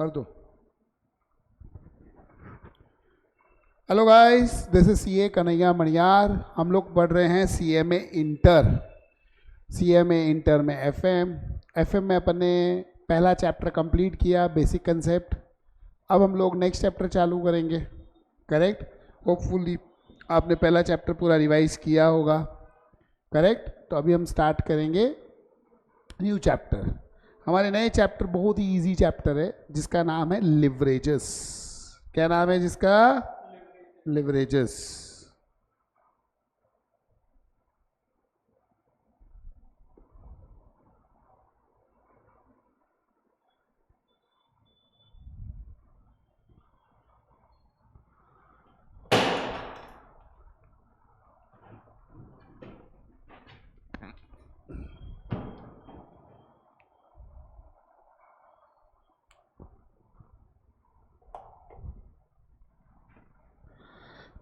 कर दो। Hello guys, this is CA Kanhaiya Maniyar. हम लोग पढ़ रहे हैं सीएमए इंटर। सीएमए इंटर में एफएम में अपन ने पहला चैप्टर कंप्लीट किया, बेसिक कंसेप्ट। अब हम लोग नेक्स्ट चैप्टर चालू करेंगे, करेक्ट। होपफुली आपने पहला चैप्टर पूरा रिवाइज किया होगा, करेक्ट। तो अभी हम स्टार्ट करेंगे न्यू चैप्टर। हमारे नए चैप्टर बहुत ही इजी चैप्टर है जिसका नाम है लिवरेजेस। क्या नाम है जिसका? लिवरेजेस।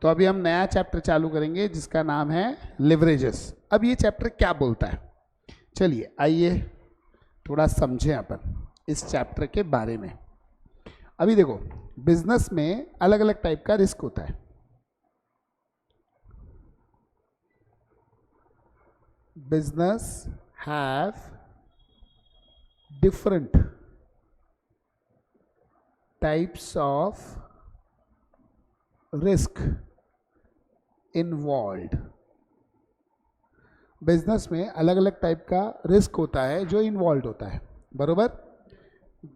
तो अभी हम नया चैप्टर चालू करेंगे जिसका नाम है लिवरेजेस। अब ये चैप्टर क्या बोलता है, चलिए आइए थोड़ा समझें अपन इस चैप्टर के बारे में। अभी देखो, बिजनेस में अलग अलग टाइप का रिस्क होता है। Business have different types of risk involve. Business में अलग अलग टाइप का रिस्क होता है जो इन्वॉल्व होता है, बरोबर।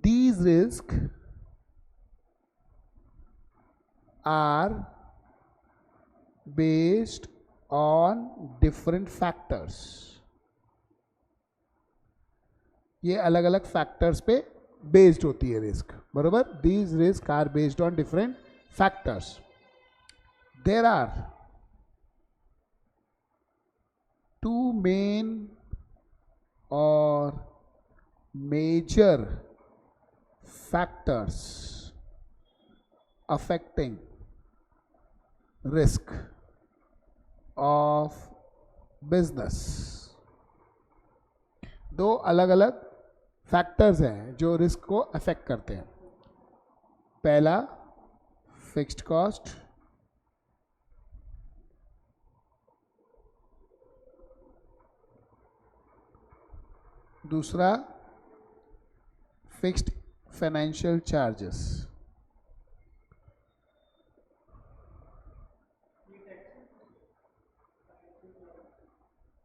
These risk are based on different factors. ये अलग अलग फैक्टर्स पे बेस्ड होती है रिस्क, बरोबर। These risk are based on different factors. There are two main or major factors affecting risk of business। दो अलग अलग फैक्टर्स हैं जो रिस्क को अफेक्ट करते हैं। पहला फिक्स्ड कॉस्ट, दूसरा फिक्स्ड फाइनेंशियल चार्जेस।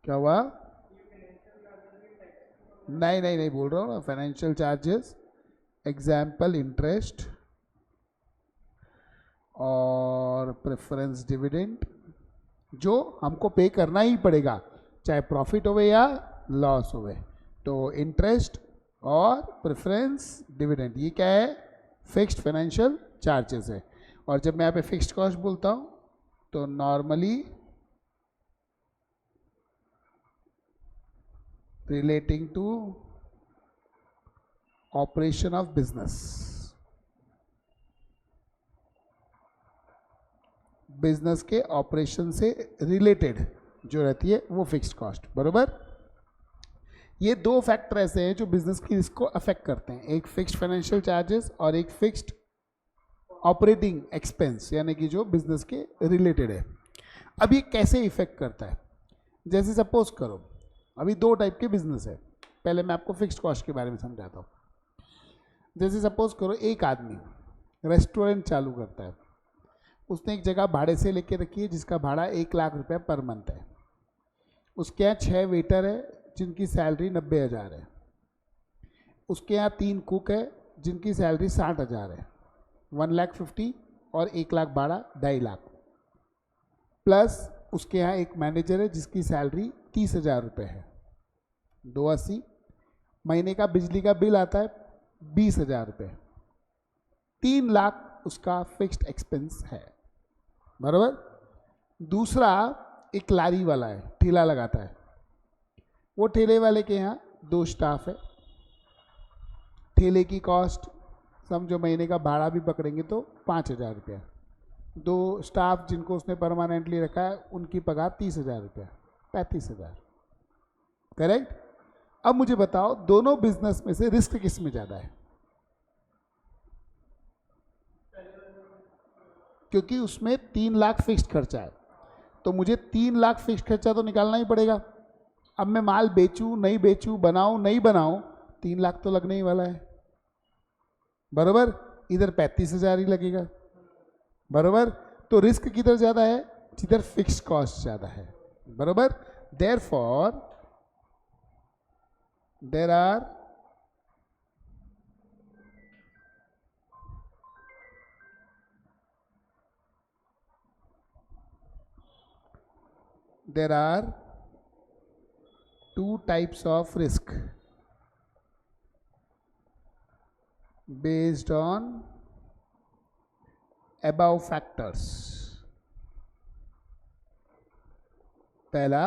क्या हुआ? नहीं नहीं नहीं बोल रहा हूँ ना, फाइनेंशियल चार्जेस, एग्जाम्पल इंटरेस्ट और प्रेफरेंस डिविडेंड, जो हमको पे करना ही पड़ेगा चाहे प्रॉफिट होवे या लॉस होवे। तो इंटरेस्ट और प्रेफरेंस डिविडेंड, ये क्या है? फिक्स्ड फाइनेंशियल चार्जेस है। और जब मैं यहाँ पे फिक्स्ड कॉस्ट बोलता हूँ तो normally relating to operation of business. Business के ऑपरेशन से रिलेटेड जो रहती है वो फिक्स्ड कॉस्ट, बरोबर। ये दो फैक्टर ऐसे हैं जो बिजनेस की रिस्क को अफेक्ट करते हैं, एक फिक्स्ड फाइनेंशियल चार्जेस और एक फिक्स्ड ऑपरेटिंग एक्सपेंस, यानी कि जो बिजनेस के रिलेटेड है। अब ये कैसे इफेक्ट करता है? जैसे सपोज करो अभी दो टाइप के बिजनेस है, पहले मैं आपको फिक्स्ड कॉस्ट के बारे में समझाता हूँ। जैसे सपोज करो एक आदमी रेस्टोरेंट चालू करता है, उसने एक जगह भाड़े से लेके रखी है जिसका भाड़ा 1 लाख रुपये पर मंथ है। उसके यहाँ 6 वेटर है जिनकी सैलरी 90,000 है। उसके यहाँ 3 कुक है जिनकी सैलरी 60,000 है। 1,50,000 और 1 लाख भाड़ा 2.5 लाख। प्लस उसके यहाँ एक मैनेजर है जिसकी सैलरी 30,000 रुपये है। 280। महीने का बिजली का बिल आता है 20,000 रुपये। 3 लाख उसका फिक्स्ड एक्सपेंस है, बराबर। दूसरा एक लारी वाला है, ठेला लगाता है। वो ठेले वाले के यहाँ 2 स्टाफ है। ठेले की कॉस्ट समझो, महीने का भाड़ा भी पकड़ेंगे तो 5,000 रुपया। 2 स्टाफ जिनको उसने परमानेंटली रखा है उनकी पगार 30,000 रुपया, 35,000, करेक्ट। अब मुझे बताओ दोनों बिजनेस में से रिस्क किस में ज़्यादा है? क्योंकि उसमें 3 लाख फिक्स्ड खर्चा है, तो मुझे 3 लाख फिक्स्ड खर्चा तो निकालना ही पड़ेगा। अब मैं माल बेचूं नहीं बेचूं, बनाऊं नहीं बनाऊं, 3 लाख तो लगने ही वाला है, बराबर। इधर 35,000 ही लगेगा, बराबर। तो रिस्क किधर ज़्यादा है? जिधर फिक्स्ड कॉस्ट ज़्यादा है, बराबर। Therefore there are there are two types of risk based on above factors. पहला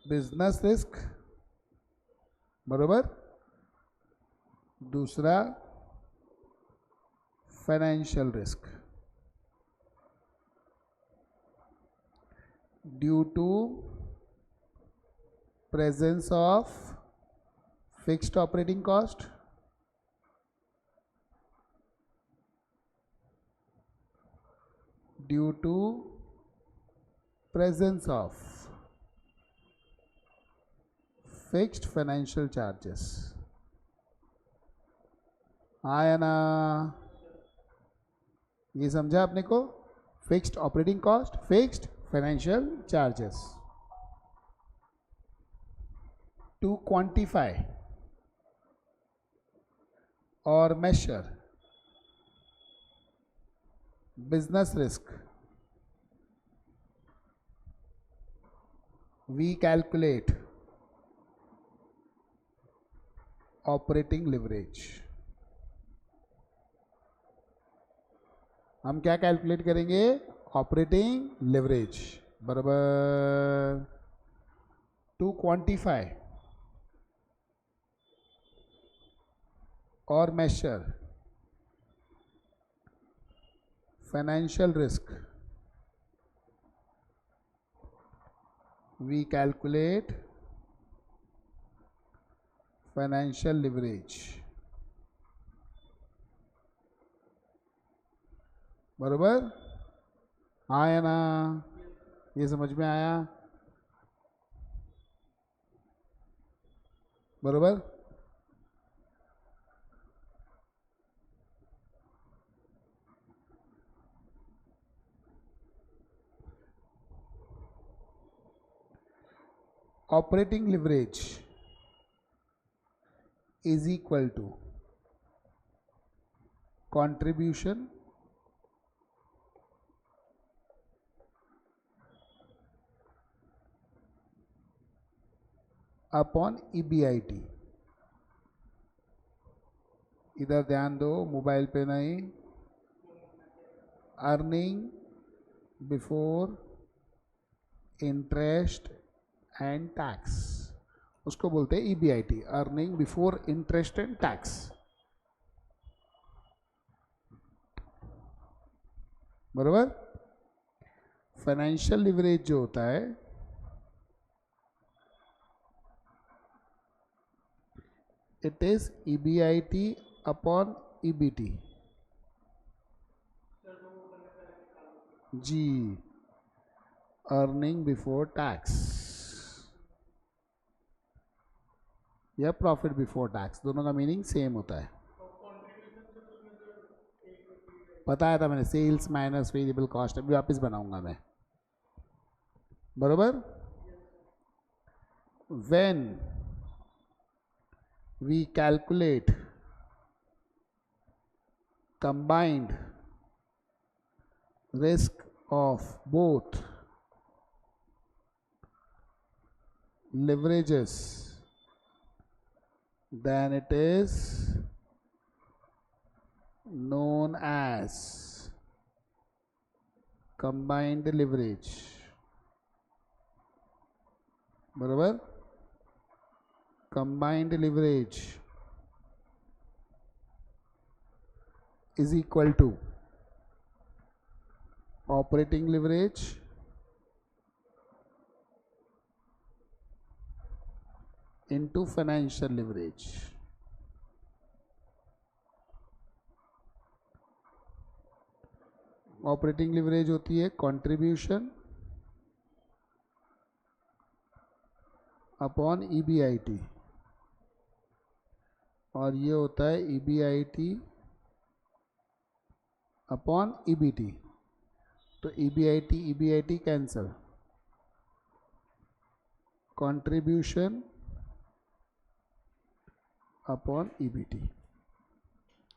बिजनेस रिस्क, बराबर। दूसरा financial risk. Due to presence of fixed operating cost, due to presence of fixed financial charges। आया ना? ये समझा आपने को? Fixed operating cost, fixed financial charges. To quantify or measure business risk, we calculate operating leverage। हम क्या calculate करेंगे? Operating leverage, बराबर। टू क्वांटिफाई और measure financial risk, we calculate financial leverage, बराबर। आया ना? ये समझ में आया, बराबर। Operating leverage is equal to contribution upon EBIT। इधर ध्यान दो, मोबाइल पे नहीं। Earning before interest and tax, उसको बोलते हैं EBIT, earning before interest and tax, बराबर। फाइनेंशियल लिवरेज जो होता है, it is EBIT upon EBT। जी, अर्निंग बिफोर टैक्स या प्रॉफिट बिफोर टैक्स, दोनों का मीनिंग सेम होता है। बताया था मैंने, सेल्स माइनस वेरिएबल कॉस्ट। अभी वापस बनाऊंगा मैं, बराबर। When we calculate combined risk of both leverages, then it is known as combined leverage, बराबर। combined leverage is equal to operating leverage into financial leverage। Operating leverage होती है contribution upon EBIT, और ये होता है ईबीआईटी अपॉन ईबीटी। तो EBIT EBIT cancel, contribution upon EBT,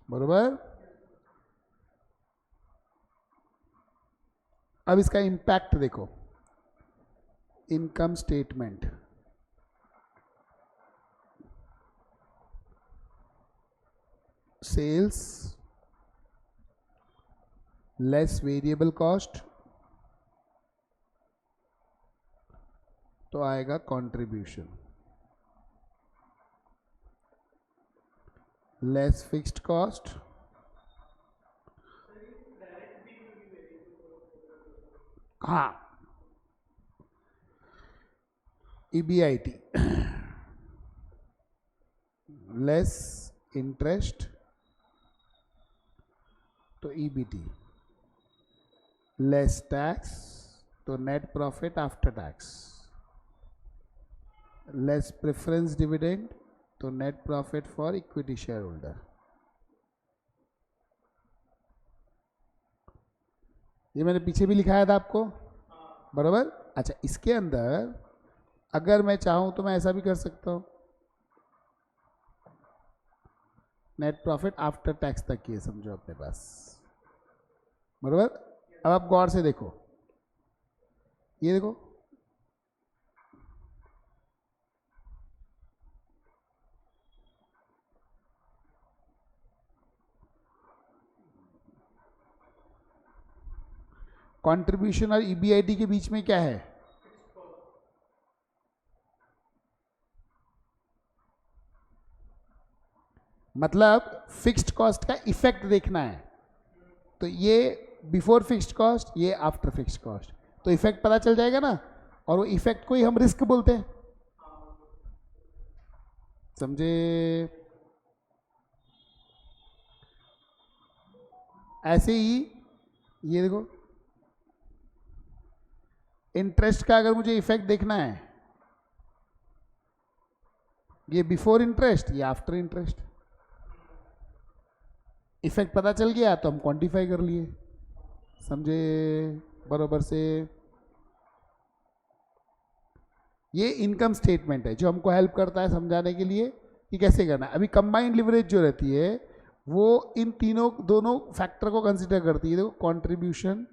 बरोबर। अब इसका इम्पैक्ट देखो, income statement, sales less variable cost, तो आएगा कंट्रीब्यूशन, लेस फिक्स्ड कॉस्ट, हाँ ईबीआईटी, लेस इंटरेस्ट, तो ईबीटी, लेस टैक्स, तो net profit after tax, less preference dividend, तो net profit for equity share holder. ये मैंने पीछे भी लिखाया था आपको, बराबर। अच्छा, इसके अंदर अगर मैं चाहूं तो मैं ऐसा भी कर सकता हूं, नेट प्रॉफिट आफ्टर टैक्स तक ये समझो अपने पास, बराबर। अब आप गौर से देखो, ये देखो, कंट्रीब्यूशन और ईबीआईटी के बीच में क्या है, मतलब फिक्स्ड कॉस्ट का इफेक्ट देखना है। तो ये बिफोर फिक्स्ड कॉस्ट, ये आफ्टर फिक्स्ड कॉस्ट, तो इफेक्ट पता चल जाएगा ना, और वो इफेक्ट को ही हम रिस्क बोलते हैं, समझे। ऐसे ही ये देखो, इंटरेस्ट का अगर मुझे इफेक्ट देखना है, ये बिफोर इंटरेस्ट, ये आफ्टर इंटरेस्ट, इफेक्ट पता चल गया तो हम क्वांटिफाई कर लिए, समझे बरोबर से। ये इनकम स्टेटमेंट है जो हमको हेल्प करता है समझाने के लिए कि कैसे करना है। अभी कंबाइंड लिवरेज जो रहती है वो इन तीनों दोनों फैक्टर को कंसिडर करती है। देखो, कंट्रीब्यूशन,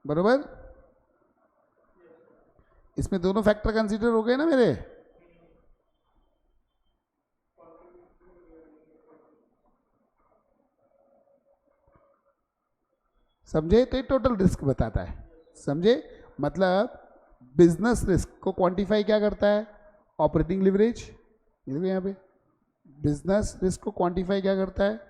बरोबर, इसमें दोनों फैक्टर कंसीडर हो गए ना मेरे। समझे, तो ये टोटल रिस्क बताता है, समझे। मतलब बिजनेस रिस्क को क्वांटिफाई क्या करता है, ऑपरेटिंग लिवरेज। ये देखो यहाँ पे, बिजनेस रिस्क को क्वांटिफाई क्या करता है,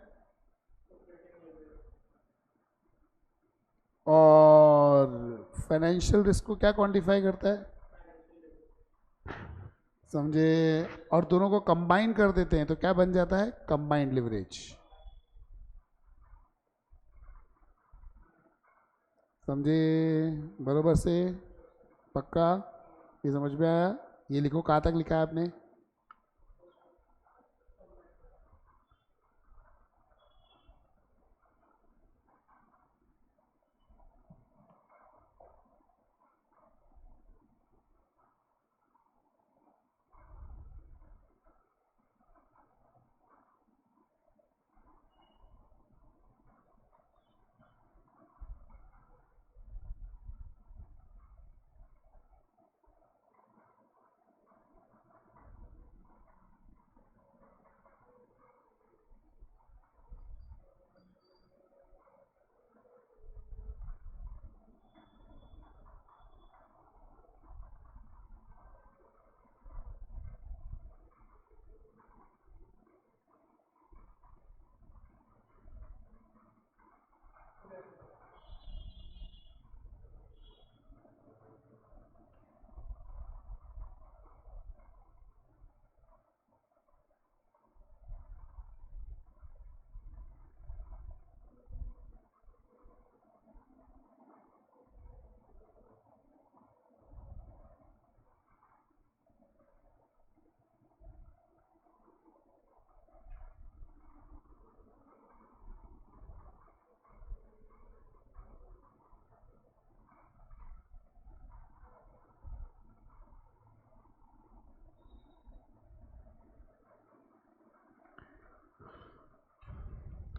और फाइनेंशियल रिस्क को क्या क्वांटिफाई करता है, समझे। और दोनों को कंबाइन कर देते हैं तो क्या बन जाता है, कंबाइंड लिवरेज, समझे बरोबर से, पक्का। ये समझ में आया। ये लिखो, कहाँ तक लिखा है आपने,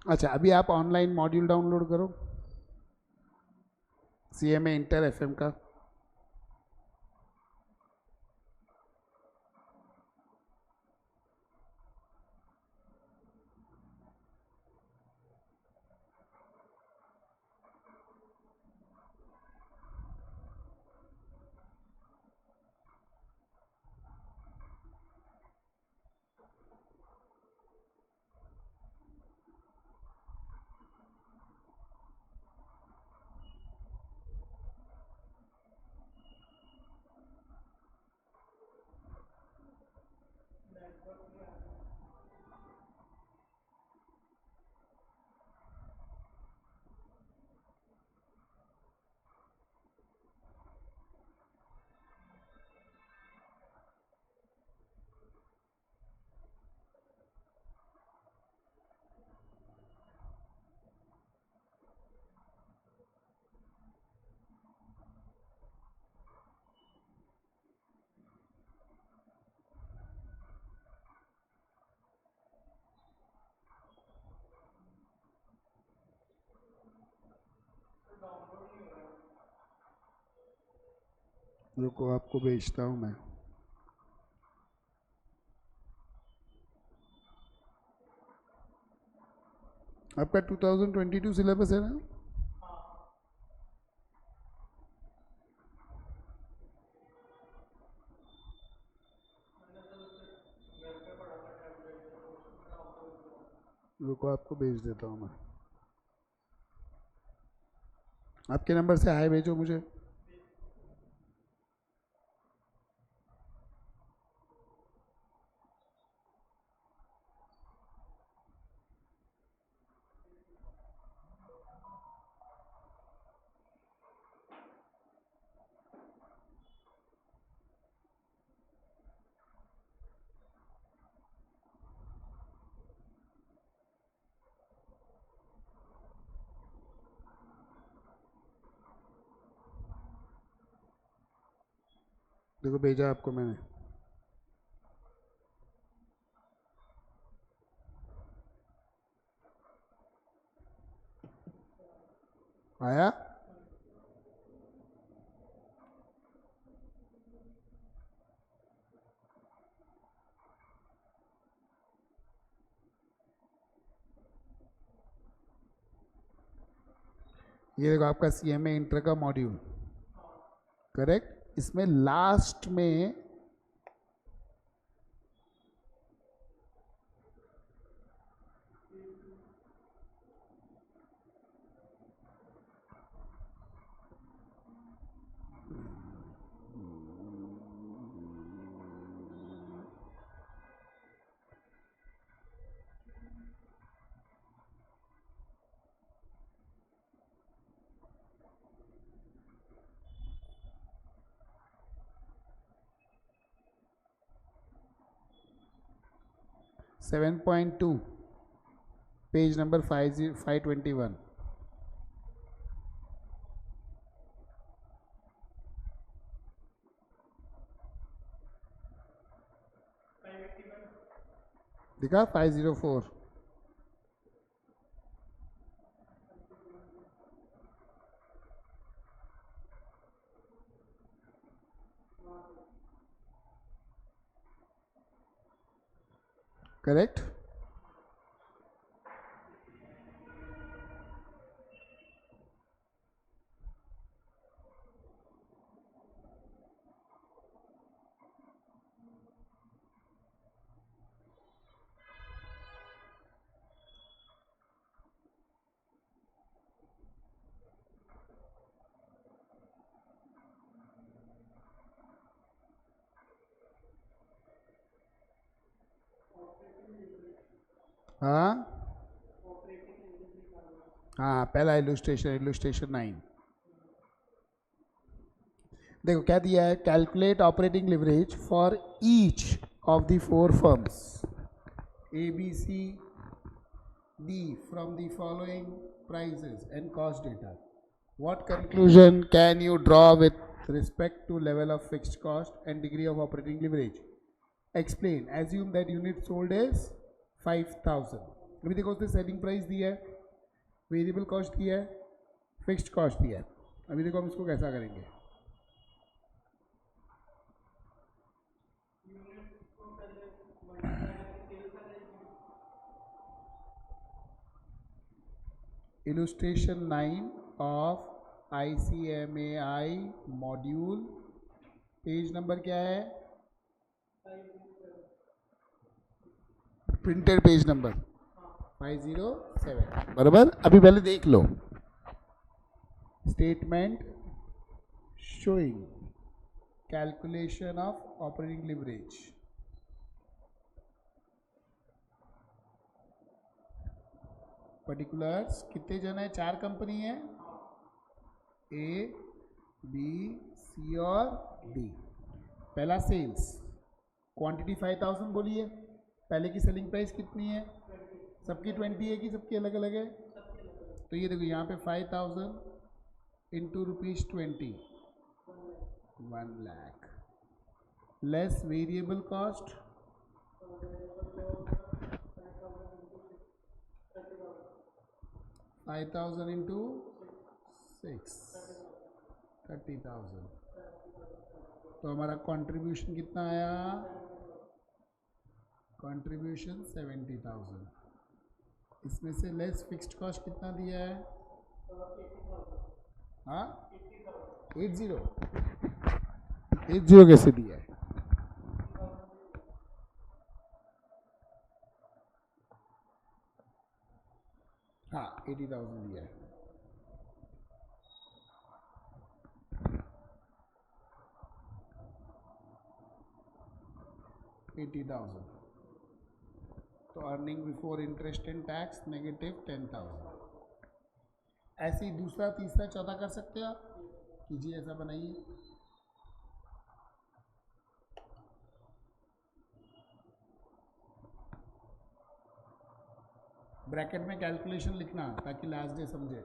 अच्छा, अभी आप ऑनलाइन मॉड्यूल डाउनलोड करो CMA इंटर FM का। रुको, आपको भेजता हूँ मैं। आपका 2022 सिलेबस है ना? रुको, आपको भेज देता हूँ मैं। आपके नंबर से हाय भेजो मुझे। देखो, भेजा आपको मैंने। आया? ये देखो, आपका CMA इंटर का मॉड्यूल, करेक्ट। इसमें लास्ट में seven point two, page number 521। दिखा? 504। करेक्ट। हाँ हाँ, पहला इलुस्ट्रेशन 9। देखो क्या दिया है, calculate operating leverage for each of the 4 firms ABCD from the following prices and cost data. What conclusion can you draw with respect to level of fixed cost and degree of operating leverage? Explain. Assume that unit sold is 5,000. अभी देखो उसने selling price दिया है, variable cost दिया है, fixed cost दिया है। अभी देखो हम इसको कैसा करेंगे। Illustration 9 of ICMAI module, page number क्या है? प्रिंटेड पेज नंबर 507, बराबर। अभी पहले देख लो, statement showing calculation of operating leverage. Particulars कितने जन है? 4 कंपनी है, A, B, C और D। पहला सेल्स, क्वांटिटी 5000 बोलिए। पहले की सेलिंग प्राइस कितनी है? सबकी 20 है कि सबकी अलग अलग है? तो ये देखो यहाँ पे 5000 into ₹20, 1 lakh, less variable cost 5000 into 6, 30,000। तो हमारा कंट्रीब्यूशन कितना आया? कंट्रीब्यूशन 70,000। इसमें से लेस फिक्स्ड कॉस्ट कितना दिया है? हाँ 80 कैसे दिया है? हाँ 80,000 दिया है। $80,000। तो earning before interest and tax -10,000। ऐसे ही दूसरा, तीसरा, चौथा कर सकते हो आप, कीजिए, ऐसा बनाइए। ब्रैकेट में कैलकुलेशन लिखना ताकि लास्ट डे समझे।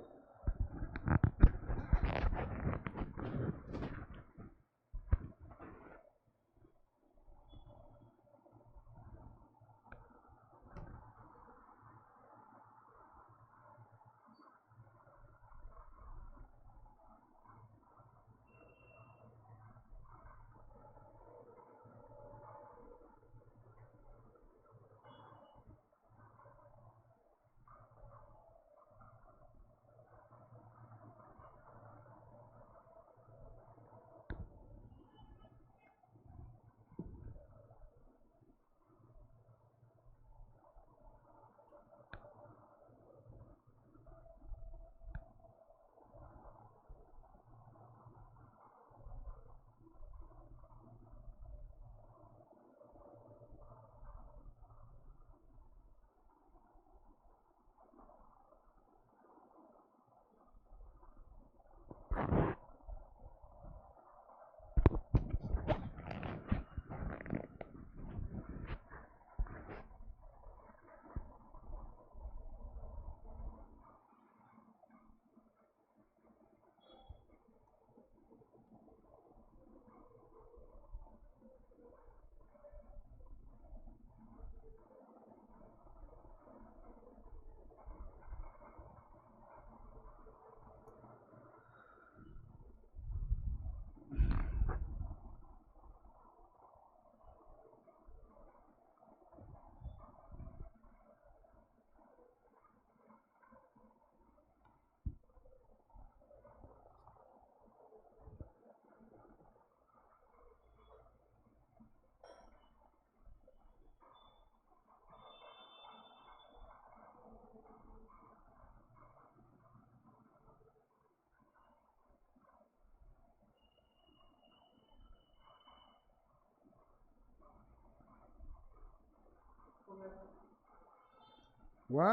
हुआ?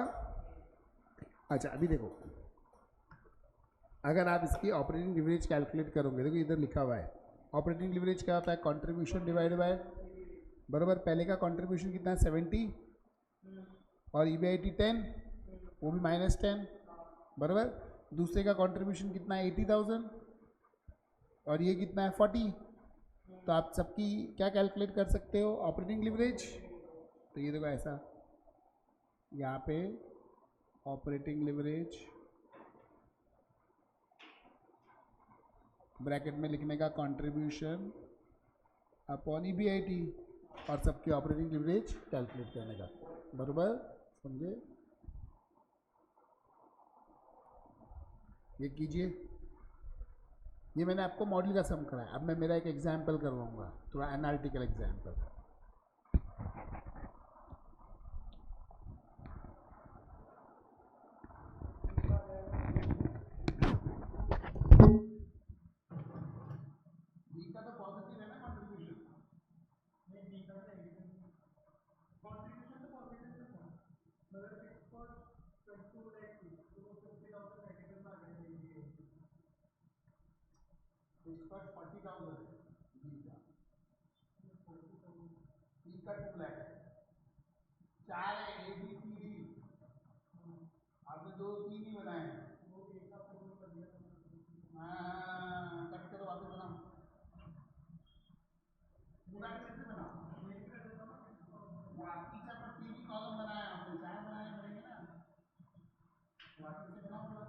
अच्छा अभी देखो, अगर आप इसकी ऑपरेटिंग लिवरेज कैलकुलेट करोगे, देखो इधर लिखा हुआ है ऑपरेटिंग लिवरेज क्या होता है? कंट्रीब्यूशन डिवाइड बाय, बराबर। पहले का कंट्रीब्यूशन कितना है? 70 और EBIT 10, वो भी -10, बराबर। दूसरे का कंट्रीब्यूशन कितना है? 80,000 और ये कितना है? 40। तो आप सबकी क्या कैलकुलेट कर सकते हो? Operating leverage. तो ये देखो ऐसा यहाँ पे ऑपरेटिंग लिवरेज ब्रैकेट में लिखने का कंट्रीब्यूशन अपॉन ईबीआईटी और सबकी ऑपरेटिंग लिवरेज कैलकुलेट करने का। बराबर समझे? ये कीजिए, ये मैंने आपको मॉडल का सम कराया। अब मैं मेरा एक एग्जाम्पल करवाऊंगा, थोड़ा एनालिटिकल एग्जाम्पल। चार है ए बी सी डी, आपने दो तीन ही बनाए। हाँ, कट करो, वापस बनाओ, पूरा कैसे बनाओ? पीछे पर तीन ही कॉलम बनाया आपने, चार बनाए पड़ेंगे ना, वापस से बनाओ पूरा।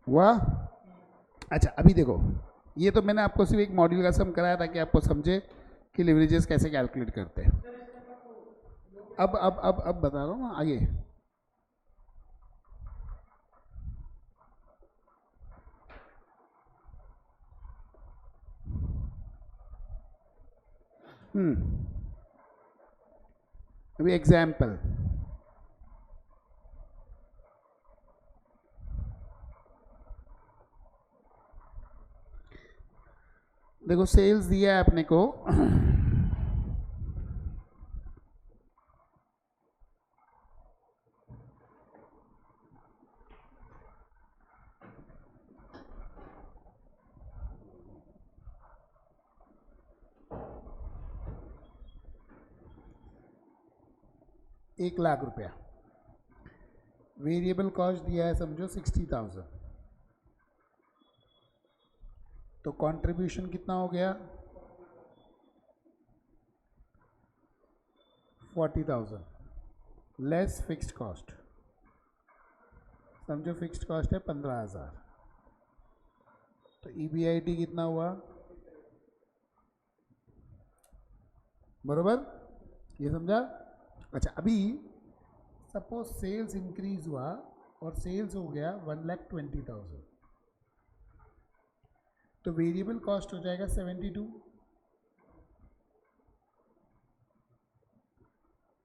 हुआ? अच्छा, अभी देखो, ये तो मैंने आपको सिर्फ एक मॉड्यूल का सम कराया ताकि आपको समझे कि लिवरेजेस कैसे कैलकुलेट करते हैं। अब बता रहा हूँ ना आगे। अभी एग्जाम्पल, देखो सेल्स दिया है अपने को 1,00,000 रुपया, वेरिएबल कॉस्ट दिया है समझो 60,000, तो कंट्रीब्यूशन कितना हो गया 40,000 लेस फिक्स्ड कॉस्ट, समझो फिक्स्ड कॉस्ट है 15,000, तो EBIT कितना हुआ, बरोबर, ये समझा। अच्छा, अभी सपोज सेल्स इंक्रीज हुआ और सेल्स हो गया 1,20,000, तो वेरिएबल कॉस्ट हो जाएगा 72,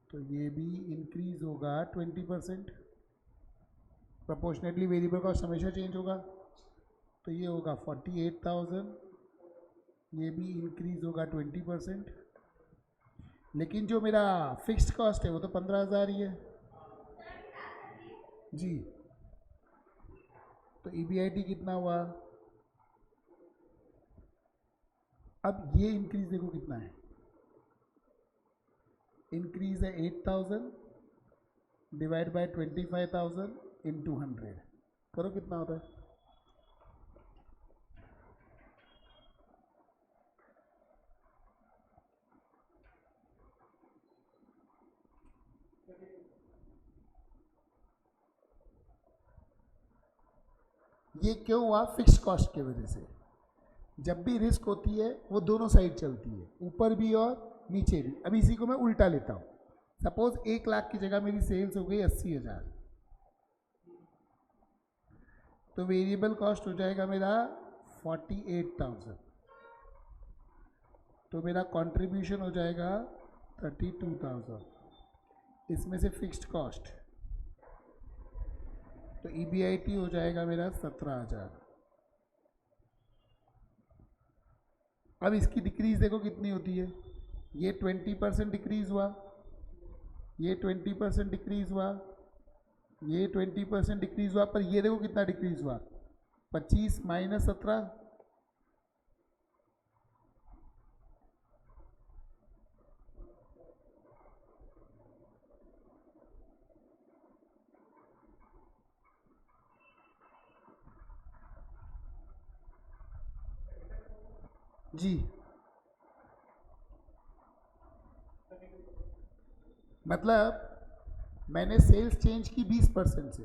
तो ये भी इंक्रीज होगा 20%, प्रोपोर्शनेटली वेरिएबल कॉस्ट हमेशा चेंज होगा, तो ये होगा 48,000, ये भी इंक्रीज होगा 20%, लेकिन जो मेरा फिक्स्ड कॉस्ट है वो तो 15,000 ही है जी, तो EBIT कितना हुआ, अब ये इंक्रीज देखो कितना है, इंक्रीज है 8,000 डिवाइड बाय 25,000 इंटू 100, करो कितना होता है, ये क्यों हुआ, फिक्स्ड कॉस्ट की वजह से। जब भी रिस्क होती है वो दोनों साइड चलती है, ऊपर भी और नीचे भी। अब इसी को मैं उल्टा लेता हूँ, सपोज 1,00,000 की जगह मेरी सेल्स हो गई 80,000, तो वेरिएबल कॉस्ट हो जाएगा मेरा 48,000, तो मेरा कंट्रीब्यूशन हो जाएगा 32,000, इसमें से फिक्स्ड कॉस्ट, तो EBIT हो जाएगा मेरा 17,000। अब इसकी डिक्रीज देखो कितनी होती है, ये 20% डिक्रीज हुआ, ये 20% डिक्रीज हुआ, ये 20% डिक्रीज हुआ, पर ये देखो कितना डिक्रीज हुआ, 25 माइनस 17, जी, मतलब मैंने सेल्स चेंज की 20% से,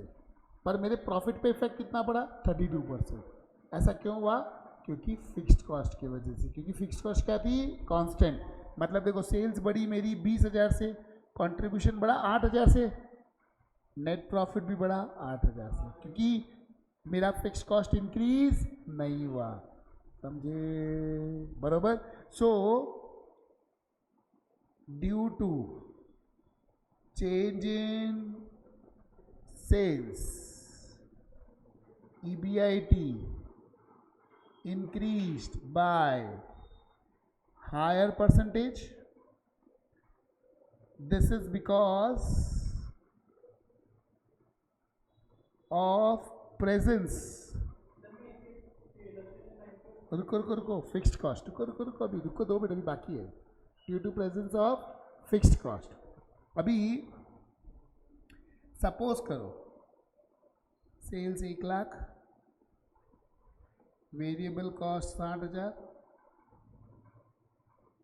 पर मेरे प्रॉफिट पे इफेक्ट कितना पड़ा 32%। ऐसा क्यों हुआ, क्योंकि फिक्स्ड कॉस्ट की वजह से, क्योंकि फिक्स्ड कॉस्ट क्या थी, कांस्टेंट। मतलब देखो सेल्स बढ़ी मेरी 20,000 से, कंट्रीब्यूशन बढ़ा 8,000 से, नेट प्रॉफिट भी बढ़ा 8,000 से, क्योंकि मेरा फिक्स्ड कॉस्ट इंक्रीज नहीं हुआ, समझे, बरोबर। So due to change in sales, EBIT increased by higher percentage. This is because of presence, रुको फिक्स्ड कॉस्ट, रुको अभी रुको, 2 मिनट अभी बाकी है, due to presence of fixed cost. अभी सपोज करो सेल्स 1,00,000, वेरिएबल कॉस्ट 60,000,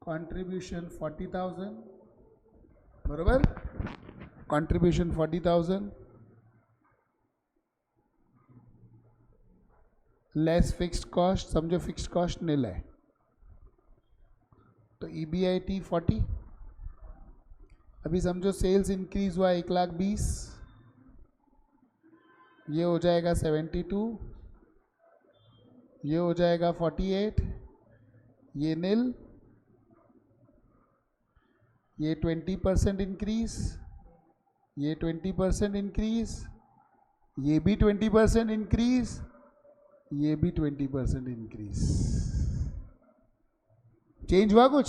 कंट्रीब्यूशन 40,000, बराबर, कंट्रीब्यूशन 40,000 लेस फिक्स्ड कॉस्ट, समझो फिक्स्ड कॉस्ट नील है, तो EBIT 40। अभी समझो सेल्स इंक्रीज हुआ 1,20,000, ये हो जाएगा 72, ये हो जाएगा 48, ये नील, ये 20% इंक्रीज, ये 20% इंक्रीज, ये भी 20% इंक्रीज, ये भी 20% इंक्रीज। चेंज हुआ कुछ?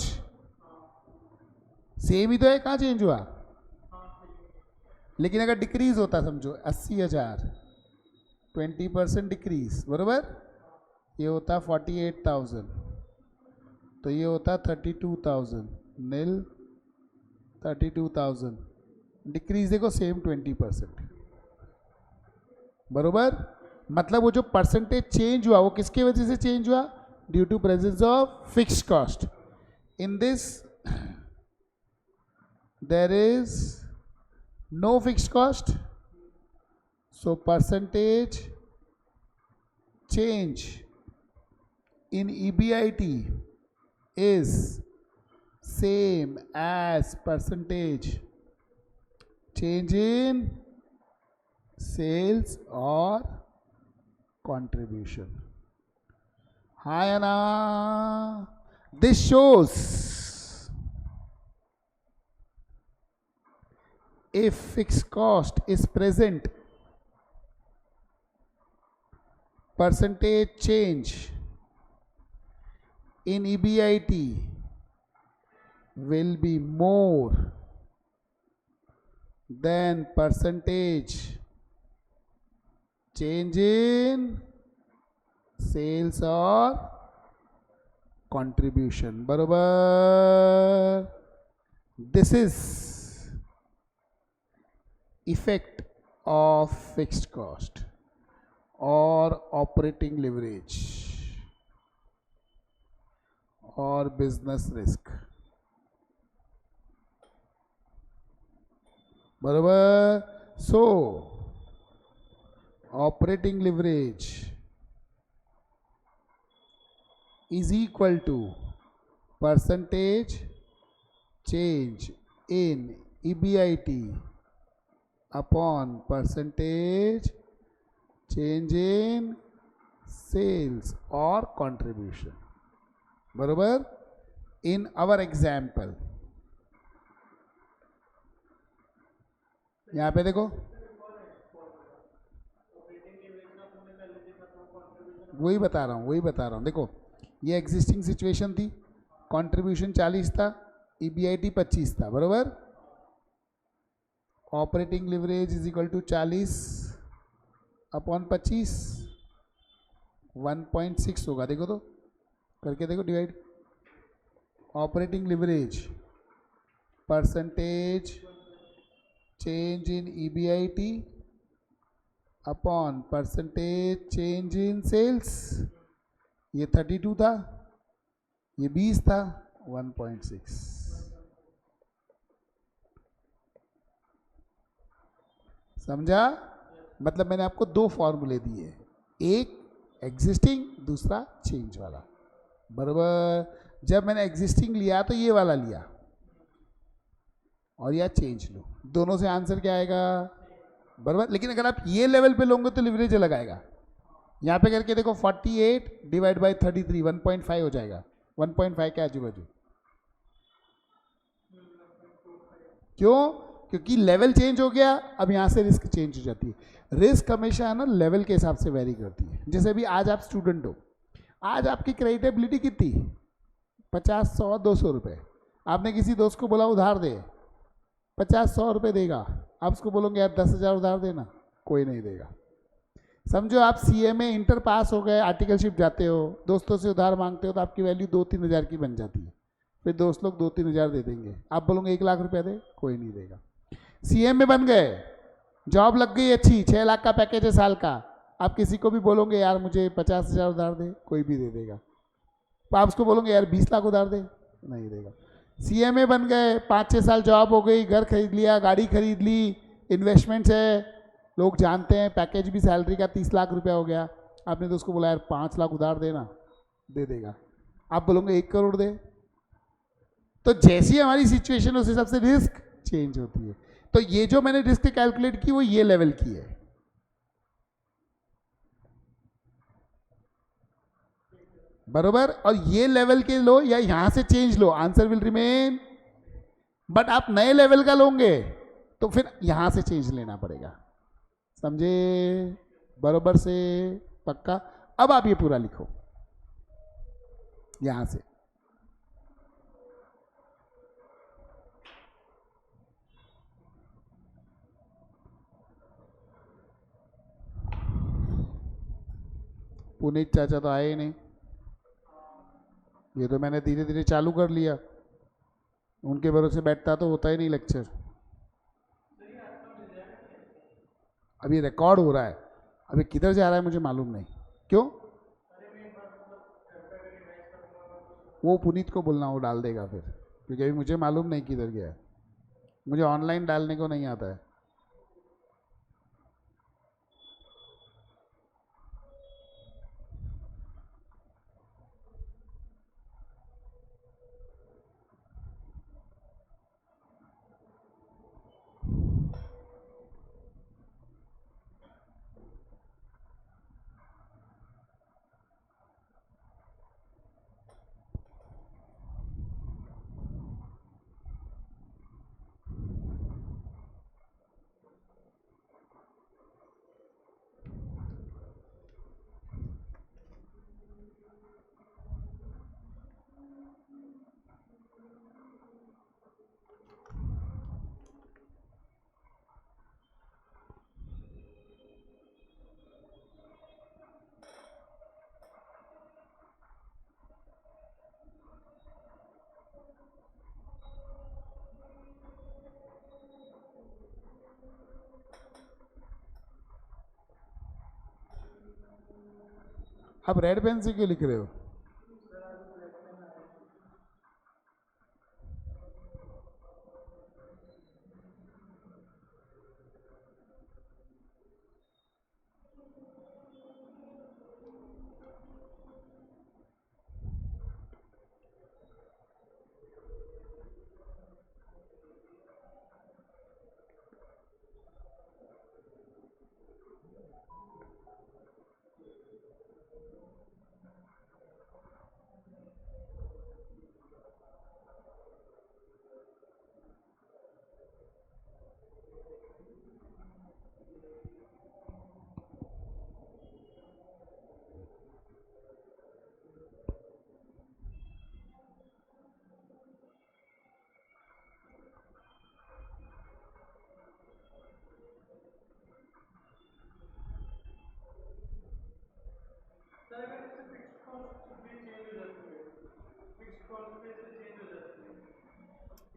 सेम ही तो है, कहाँ चेंज हुआ? लेकिन अगर डिक्रीज होता, समझो 80,000, 20% डिक्रीज, बरोबर, ये होता 48,000, तो ये होता 32,000, नील 32,000, डिक्रीज देखो सेम 20%, बरोबर। मतलब वो जो परसेंटेज चेंज हुआ वो किसकी वजह से चेंज हुआ? Due to presence of fixed cost. In this there is no fixed cost, so percentage change in EBIT is same as percentage change in sales or contribution. Hi Anna, this shows if fixed cost is present, percentage change in EBIT will be more than percentage change in sales or contribution, बरोबर। This is effect of fixed cost और operating leverage और business risk, बराबर। So operating leverage is equal to percentage change in EBIT upon percentage change in sales और contribution, बरोबर। In our example, यहां पे देखो, वही बता रहा हूं, देखो ये एग्जिस्टिंग सिचुएशन थी, कंट्रीब्यूशन 40 था, EBIT 25 था, बरोबर। Operating leverage is equal to 40 upon 25, 1.6 होगा, देखो तो करके देखो divide. Operating leverage percentage change in EBIT upon percentage change in sales, ये 32 था, ये 20 था, 1.6। समझा? मतलब मैंने आपको दो फॉर्मूले दिए, एक एग्जिस्टिंग, दूसरा चेंज वाला, बराबर। जब मैंने एग्जिस्टिंग लिया तो ये वाला लिया और या चेंज लो, दोनों से आंसर क्या आएगा? बराबर। लेकिन अगर आप ये लेवल पे लोगे तो लिवरेज अलग आएगा। यहाँ पे करके देखो 48 डिवाइड बाई 33 1.5 हो जाएगा, 1.5 के आजू बाजू। क्यों? क्योंकि लेवल चेंज हो गया, अब यहाँ से रिस्क चेंज हो जाती है। रिस्क हमेशा है ना लेवल के हिसाब से वेरी करती है। जैसे अभी आज आप स्टूडेंट हो, आज आपकी क्रेडिटेबिलिटी कितनी? 50, 100, 200 रुपये। आपने किसी दोस्त को बोला उधार दे, 50-100 रुपये देगा, आप उसको बोलोगे यार 10,000 उधार देना, कोई नहीं देगा। समझो आप CMA इंटर पास हो गए, आर्टिकलशिप जाते हो, दोस्तों से उधार मांगते हो तो आपकी वैल्यू 2-3 हज़ार की बन जाती है। फिर दोस्त लोग 2-3 हज़ार दे देंगे, आप बोलोगे 1 लाख रुपया दे, कोई नहीं देगा। CMA बन गए, जॉब लग गई अच्छी, 6 लाख का पैकेज है साल का, आप किसी को भी बोलोगे यार मुझे 50,000 उधार दे, कोई भी दे देगा। तो आप उसको बोलोगे यार 20 लाख उधार दे, नहीं देगा। CMA बन गए, 5-6 साल जॉब हो गई, घर खरीद लिया, गाड़ी खरीद ली, इन्वेस्टमेंट्स है, लोग जानते हैं, पैकेज भी सैलरी का 30 लाख रुपया हो गया, आपने तो उसको बोला यार 5 लाख उधार देना, दे देगा। आप बोलोगे 1 करोड़ दे। तो जैसी हमारी सिचुएशन उस हिसाब से रिस्क चेंज होती है। तो ये जो मैंने रिस्क कैलकुलेट की वो ये लेवल की है, बरोबर। और ये लेवल के लो या यहां से change low, answer will remain. But आप नए लेवल का लोगे तो फिर यहां से चेंज लेना पड़ेगा, समझे? बरोबर से? पक्का? अब आप ये पूरा लिखो यहां से। पुनीत चाचा तो आए ही नहीं, ये तो मैंने धीरे धीरे चालू कर लिया, उनके भरोसे बैठता तो होता ही नहीं लेक्चर। अभी रिकॉर्ड हो रहा है, अभी किधर जा रहा है मुझे मालूम नहीं। क्यों? वो पुनीत को बोलना, वो डाल देगा फिर, क्योंकि अभी मुझे मालूम नहीं किधर गया है, मुझे ऑनलाइन डालने को नहीं आता है। आप रेड पेन से क्यों लिख रहे हो?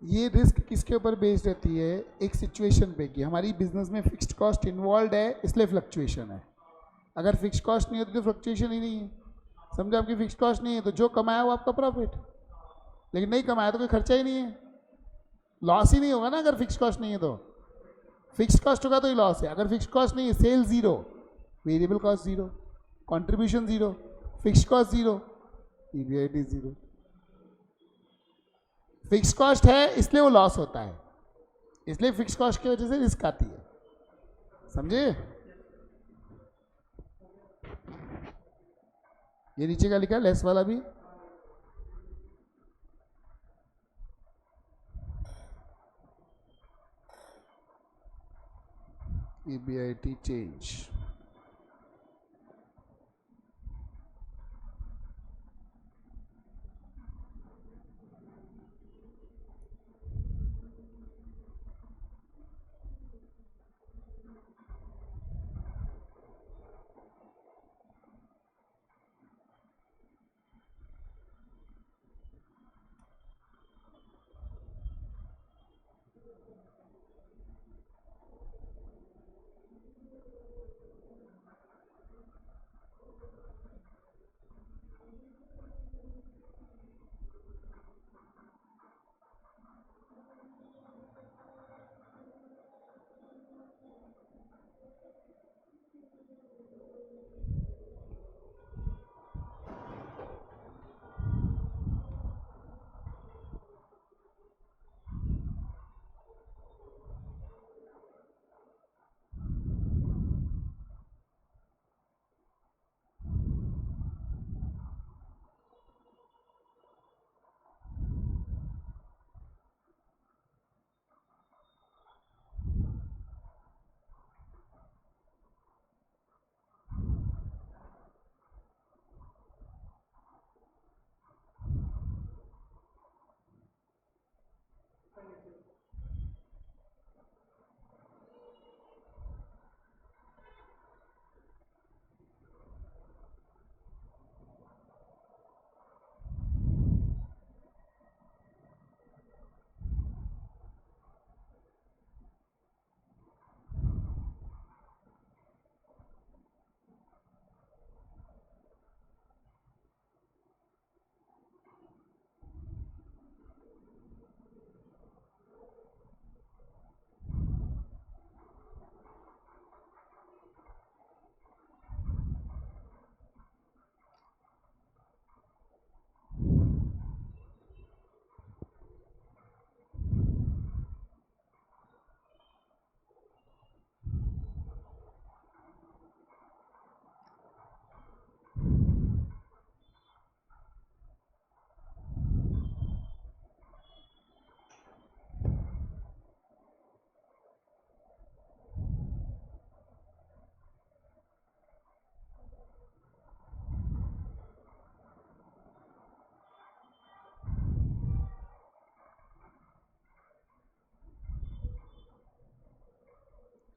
ये रिस्क किसके ऊपर बेस्ड रहती है? एक सिचुएशन पे कि हमारी बिजनेस में फिक्स्ड कॉस्ट इन्वॉल्व है, इसलिए फ्लक्चुएशन है। अगर फिक्स्ड कॉस्ट नहीं होती तो फ्लक्चुएशन ही नहीं है। समझो, आपकी फिक्स्ड कॉस्ट नहीं है तो जो कमाया वो आपका प्रॉफिट, लेकिन नहीं कमाया तो कोई खर्चा ही नहीं है, लॉस ही नहीं होगा ना। अगर फिक्स्ड कॉस्ट नहीं है तो फिक्स्ड कॉस्ट होगा तो ही लॉस है। अगर फिक्स्ड कॉस्ट नहीं है, sale zero, variable cost zero, contribution zero, fixed cost zero, EBIT zero. Fix cost है इसलिए वो लॉस होता है, इसलिए फिक्स कॉस्ट की वजह से रिस्क आती है, समझे? ये नीचे का लिखा लेस वाला भी, ईबीआईटी चेंज।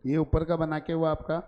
ये ऊपर का बना के हुआ आपका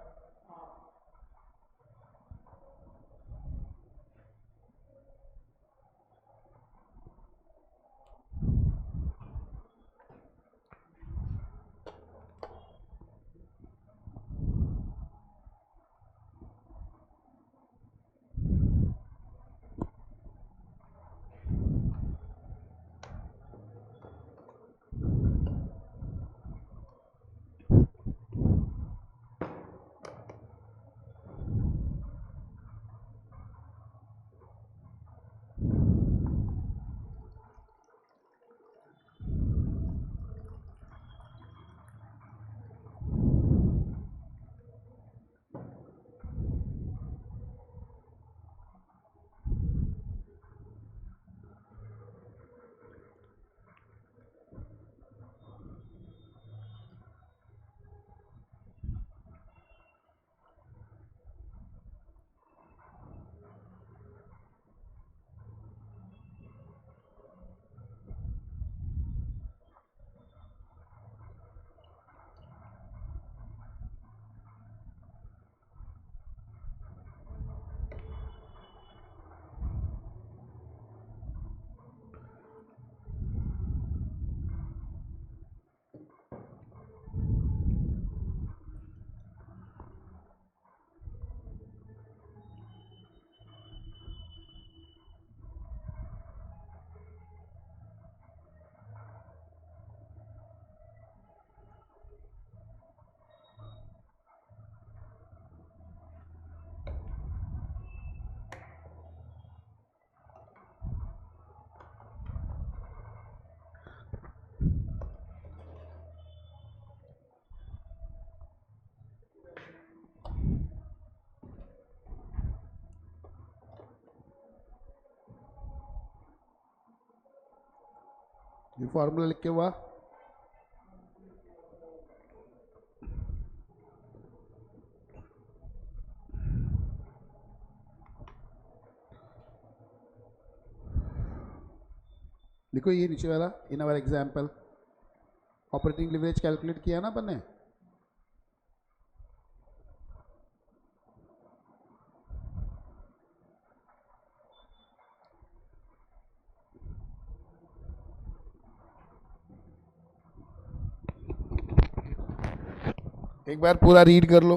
ये फॉर्मूला लिख के हुआ लिखो ये नीचे वाला in our example operating leverage calculate किया ना अपन ने एक बार पूरा रीड कर लो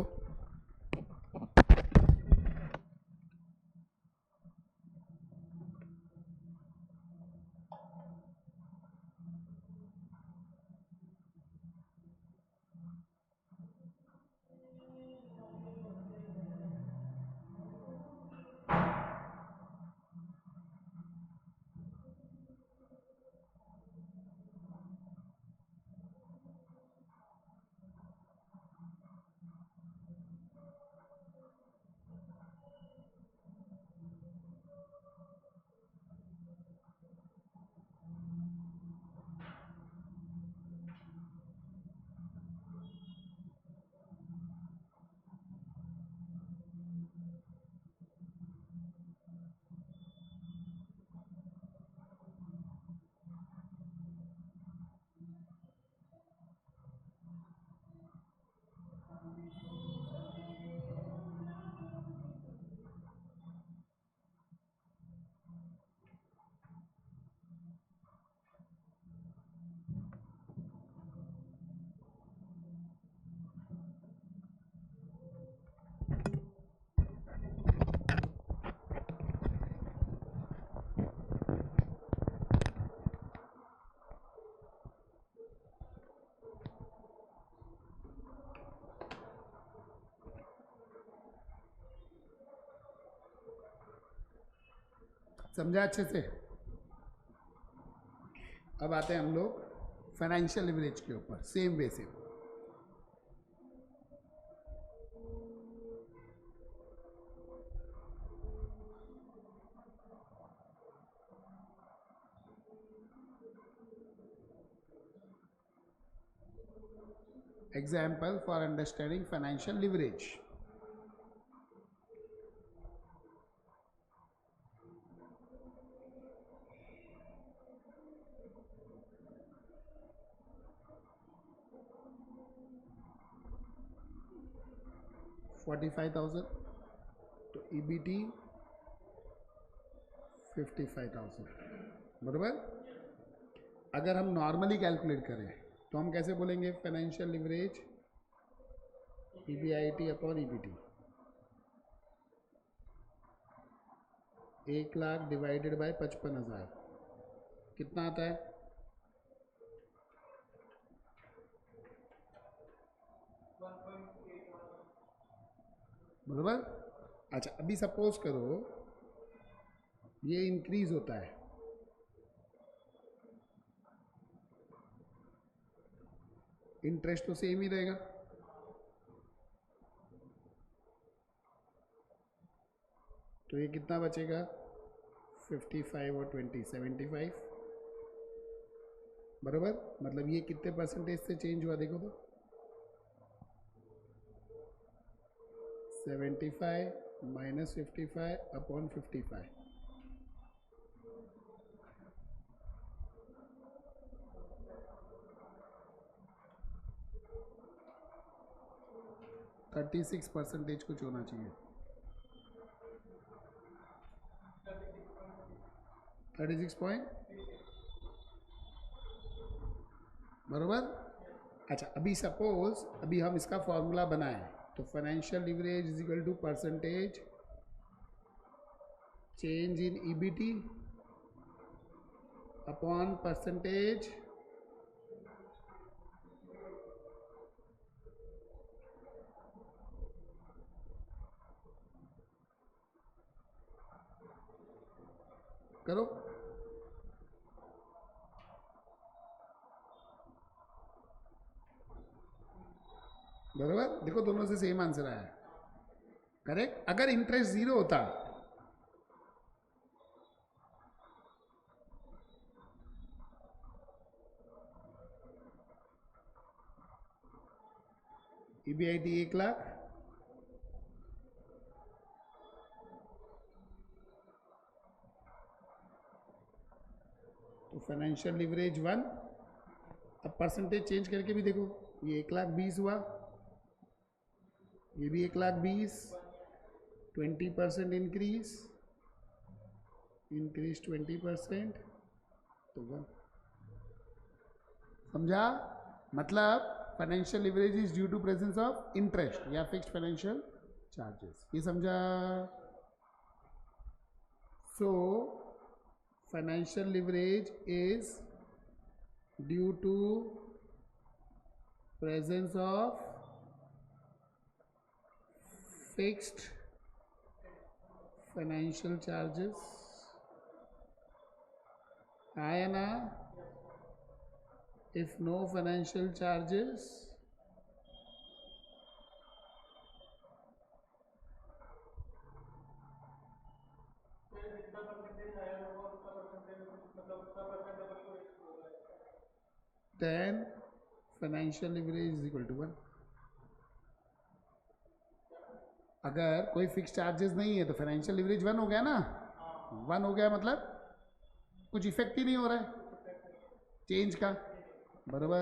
समझा अच्छे से अब आते हैं हम लोग फाइनेंशियल लिवरेज के ऊपर सेम वे से example for understanding financial leverage 45,000, तो ईबीटी 55,000, बराबर। अगर हम नॉर्मली कैलकुलेट करें तो हम कैसे बोलेंगे, financial leverage EBIT upon EBT, 1 lakh divided by 55,000 कितना आता है, बराबर। अच्छा, अभी सपोज करो ये इंक्रीज होता है, इंटरेस्ट तो सेम ही रहेगा, तो ये कितना बचेगा, 55 और 20 75, बराबर। मतलब ये कितने परसेंटेज से चेंज हुआ देखो तो, 75 माइनस 55 अपॉन 55, थर्टी 36% कुछ होना चाहिए, 36 पॉइंट, बराबर। अच्छा, अभी सपोज अभी हम इसका फॉर्मूला बनाएं तो financial leverage is equal to percentage change in EBT upon percentage करो, बराबर। देखो दोनों से सेम आंसर आया, करेक्ट। अगर इंटरेस्ट जीरो होता ईबीआईटी 1 लाख, तो फाइनेंशियल लिवरेज 1, अब परसेंटेज चेंज करके भी देखो, ये 1,20,000 हुआ, ये भी 1,20,000, 20% इंक्रीज 20%, तो 1, समझा। मतलब financial leverage is due to presence of interest या फिक्स्ड फाइनेंशियल चार्जेस, ये समझा। So financial leverage is due to presence of fixed financial charges, है ना। if no financial charges, then financial leverage is equal to 1। अगर कोई fix charges नहीं है तो फाइनेंशियल लिवरेज 1 हो गया ना, 1 हो गया, मतलब कुछ इफेक्ट ही नहीं हो रहा है चेंज का, बराबर।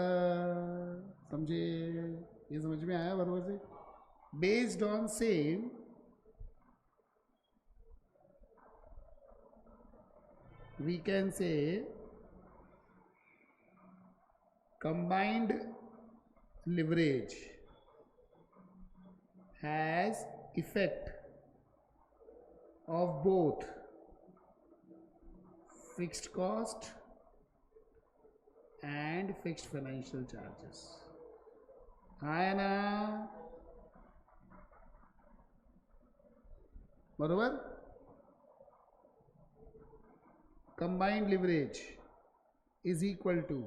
समझे, ये समझ में आया बराबर से। Based on same we can say combined leverage has effect of both fixed cost and fixed financial charges, है ना, बराबर। combined leverage is equal to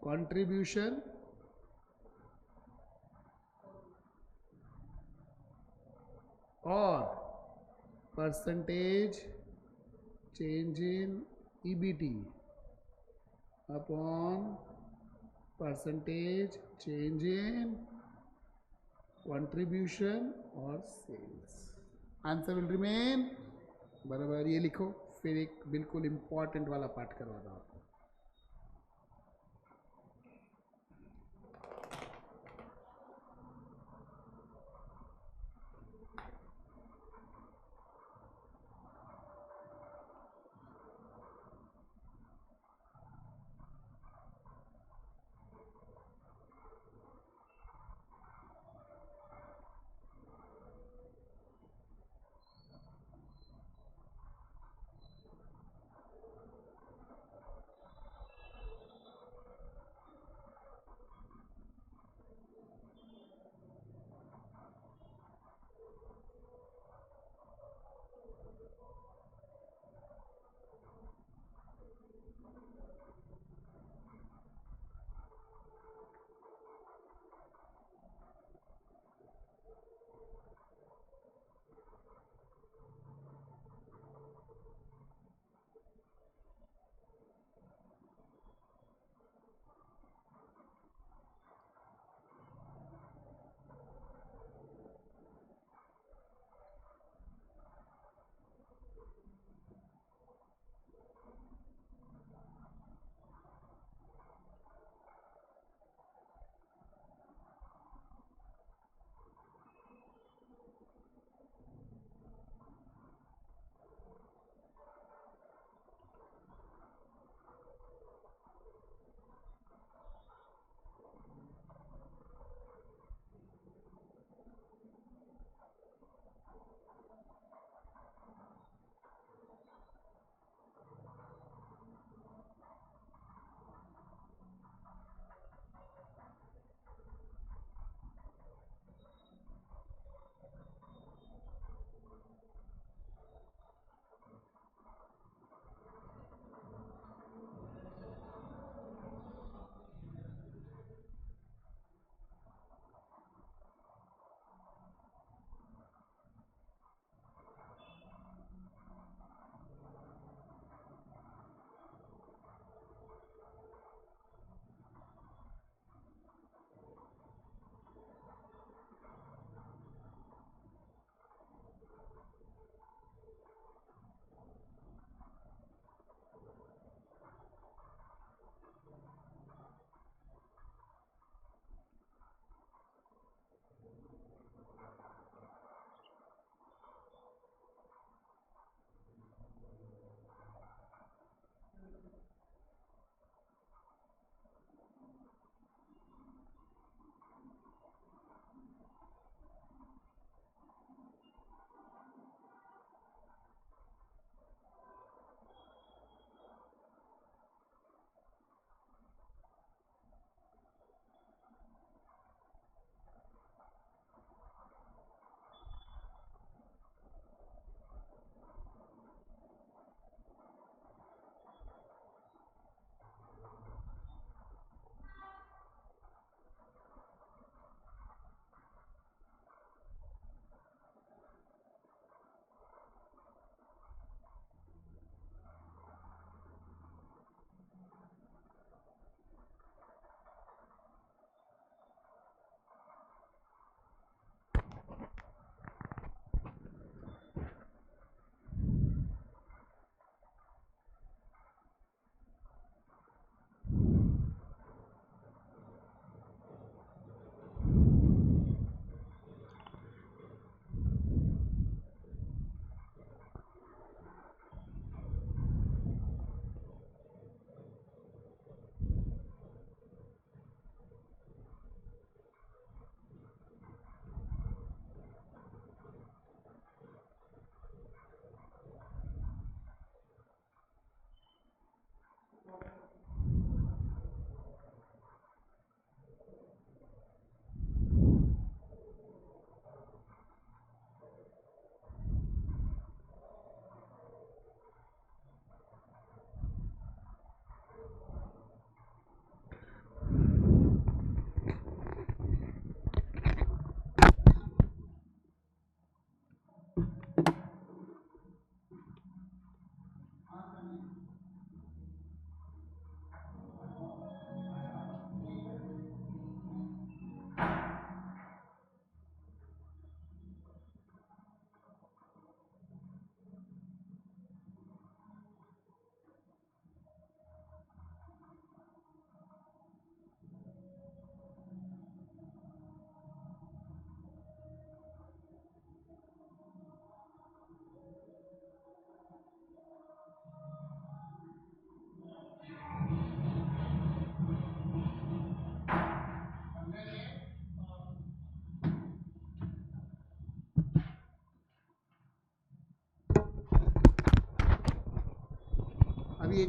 contribution or percentage change in EBT upon percentage change in contribution or sales, answer will remain, बराबर। ये लिखो, फिर एक बिल्कुल important वाला पार्ट करवा दो आपको।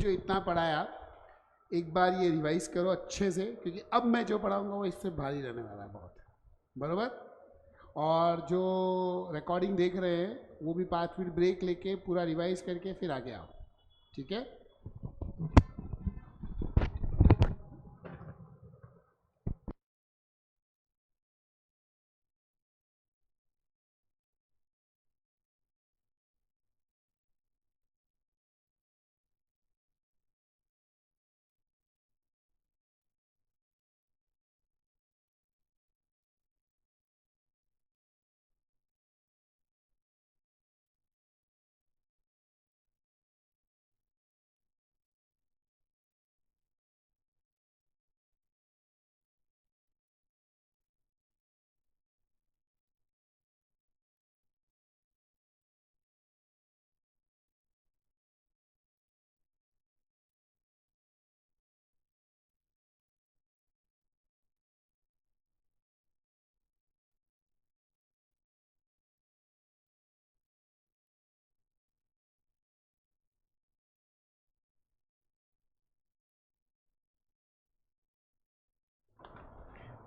जो इतना पढ़ाया एक बार ये रिवाइज करो अच्छे से, क्योंकि अब मैं जो पढ़ाऊंगा वो इससे भारी रहने वाला है बहुत, बराबर। और जो रिकॉर्डिंग देख रहे हैं वो भी 5 मिनट ब्रेक लेके पूरा रिवाइज करके फिर आगे आओ, ठीक है।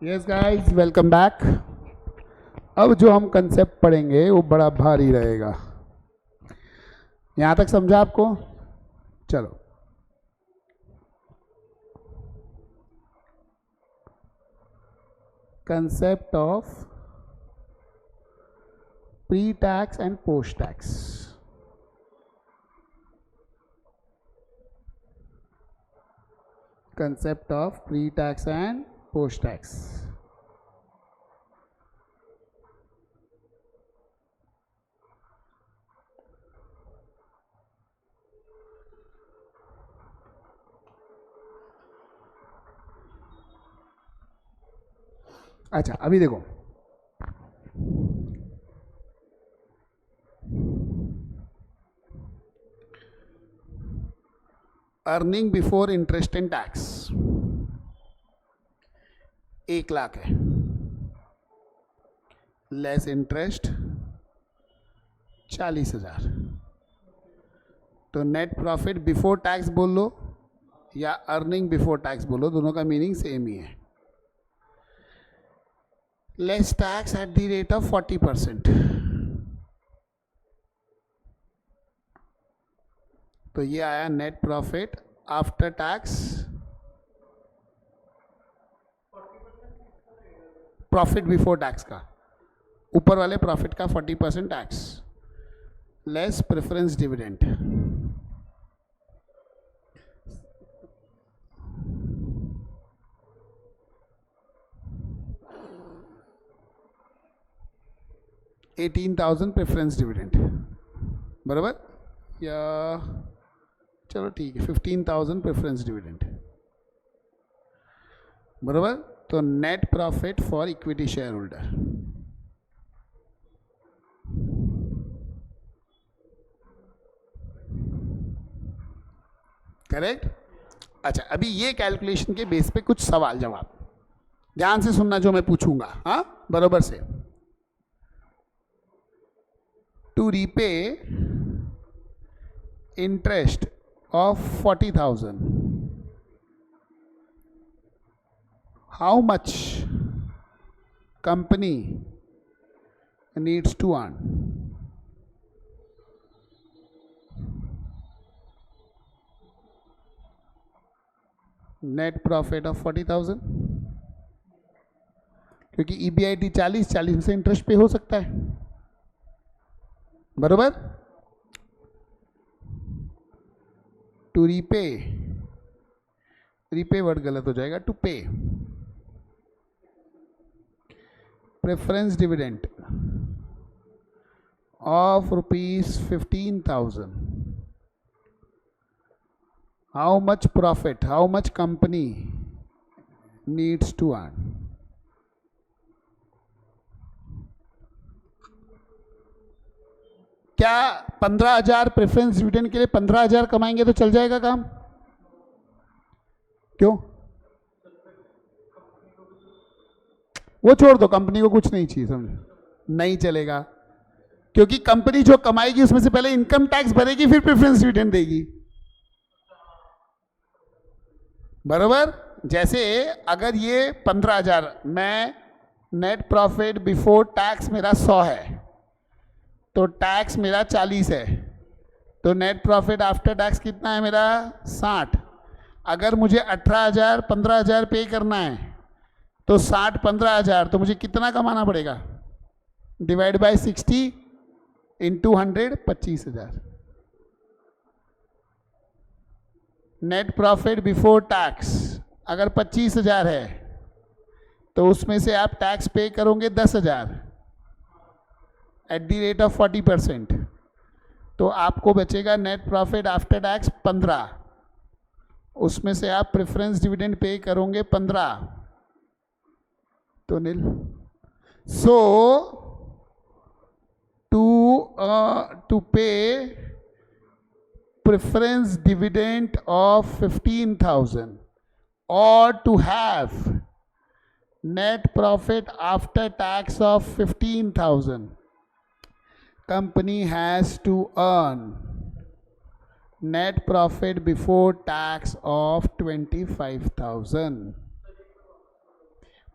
Yes guys, welcome back. अब जो हम कंसेप्ट पढ़ेंगे वो बड़ा भारी रहेगा। यहां तक समझा आपको? चलो, concept of pre tax and post tax. Concept of pre tax and post tax. अच्छा, अभी देखो, earning before interest and tax 1 lakh है, लेस इंटरेस्ट 40,000। तो नेट प्रॉफिट बिफोर टैक्स बोल लो या अर्निंग बिफोर टैक्स बोलो, दोनों का मीनिंग सेम ही है। Less tax at the rate of 40%। तो ये आया net profit after tax, profit before tax का, ऊपर वाले प्रॉफिट का 40% tax, less preference dividend. $18,000 preference dividend, बराबर, या चलो ठीक है 15,000 प्रेफरेंस डिविडेंड, बराबर। तो net profit for equity share holder, correct. अच्छा, अभी ये कैलकुलेशन के बेस पे कुछ सवाल जवाब ध्यान से सुनना जो मैं पूछूंगा, हाँ बराबर से। To repay interest of 40,000, how much company needs to earn? Net profit of 40,000, क्योंकि EBIT 40 में से इंटरेस्ट पे हो सकता है, बरोबर। टू रीपे, रीपे वर्ड गलत हो जाएगा, to pay preference dividend of ₹15,000, how much profit, how much company needs to earn? क्या 15,000 प्रेफरेंस डिविडेंड के लिए 15,000 कमाएंगे तो चल जाएगा काम? क्यों? वो छोड़ दो, कंपनी को कुछ नहीं चाहिए, समझो, नहीं चलेगा, क्योंकि कंपनी जो कमाएगी उसमें से पहले इनकम टैक्स भरेगी फिर प्रेफरेंस डिविडेंड देगी। बरोबर। जैसे अगर ये 15,000, मैं नेट प्रॉफिट बिफोर टैक्स मेरा 100 है, तो टैक्स मेरा 40 है, तो नेट प्रॉफिट आफ्टर टैक्स कितना है मेरा 60। अगर मुझे 18,000 15,000 पे करना है तो 60 15,000, तो मुझे कितना कमाना पड़ेगा, divide by 60 into 100, 25,000। Net profit before tax अगर 25,000 है तो उसमें से आप टैक्स पे करोगे 10,000 एट दी रेट ऑफ 40%, तो आपको बचेगा नेट प्रॉफिट आफ्टर टैक्स 15, उसमें से आप प्रेफरेंस डिविडेंड पे करोगे 15, तो नील। सो टू पे preference dividend of 15,000 or to have net profit after tax of 15,000, company has to earn net profit before tax of 25,000।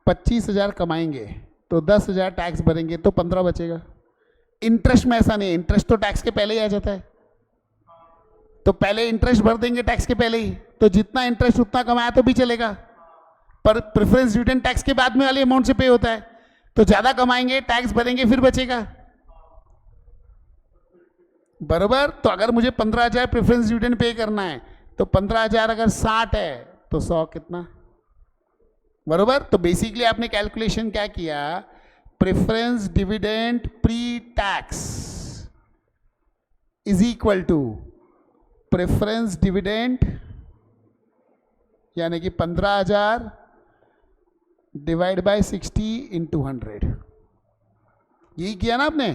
25,000 कमाएंगे तो 10,000 टैक्स भरेंगे तो 15 बचेगा। इंटरेस्ट में ऐसा नहीं है, इंटरेस्ट तो टैक्स के पहले ही आ जाता है, तो पहले इंटरेस्ट भर देंगे टैक्स के पहले ही, तो जितना इंटरेस्ट उतना कमाया तो भी चलेगा, पर प्रेफरेंस डिविडेंड टैक्स के बाद में वाले अमाउंट से पे होता है, तो ज्यादा कमाएंगे टैक्स भरेंगे फिर बचेगा, बराबर। तो अगर मुझे 15,000 प्रेफरेंस डिविडेंड पे करना है तो 15,000 अगर 60 है तो 100 कितना, बराबर। तो बेसिकली आपने कैलकुलेशन क्या किया, preference dividend pre tax is equal to preference dividend यानी कि 15,000 डिवाइड बाय 60 इंटू 100, यही किया ना आपने,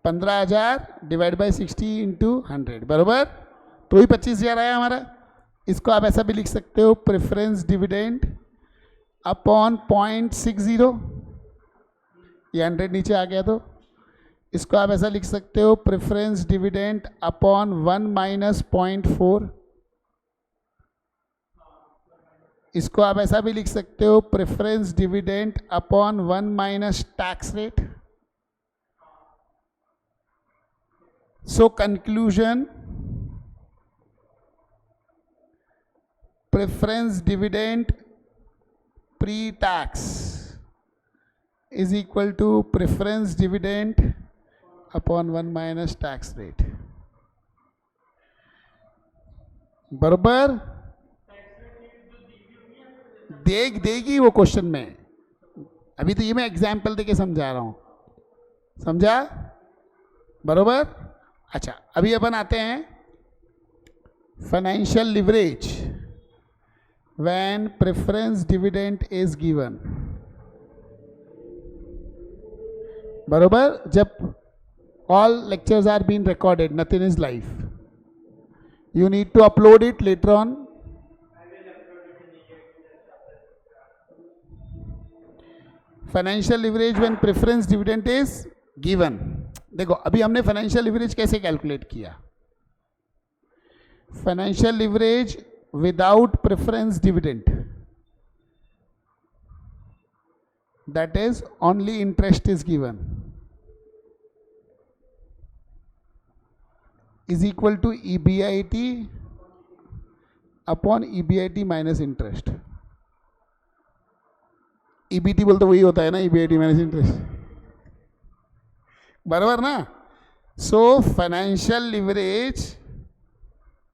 15,000 डिवाइड बाय 60 इंटू 100, बराबर। तो ही 25,000 आया हमारा। इसको आप ऐसा भी लिख सकते हो, प्रेफरेंस डिविडेंड अपॉन 0.60, ये 100 नीचे आ गया, तो इसको आप ऐसा लिख सकते हो, प्रेफरेंस डिविडेंड अपॉन 1 माइनस 0.4, इसको आप ऐसा भी लिख सकते हो, preference dividend upon 1 minus tax rate. So conclusion, preference dividend pre tax is equal to preference dividend upon 1 minus tax rate, बराबर। देगी वो क्वेश्चन में, अभी तो ये मैं एग्जाम्पल देके समझा रहा हूं, समझा, बराबर। अच्छा, अभी अपन आते हैं financial leverage when preference dividend is given, बरोबर। जब all lectures are being recorded, nothing is live, you need to upload it later on। Financial leverage when preference dividend is given. देखो अभी हमने फाइनेंशियल लिवरेज कैसे calculate किया, financial leverage without preference dividend, that is only interest is given, is equal to EBIT upon EBIT minus interest। EBT बोलते वही होता है ना, EBIT माइनस इंटरेस्ट, बराबर ना। So financial leverage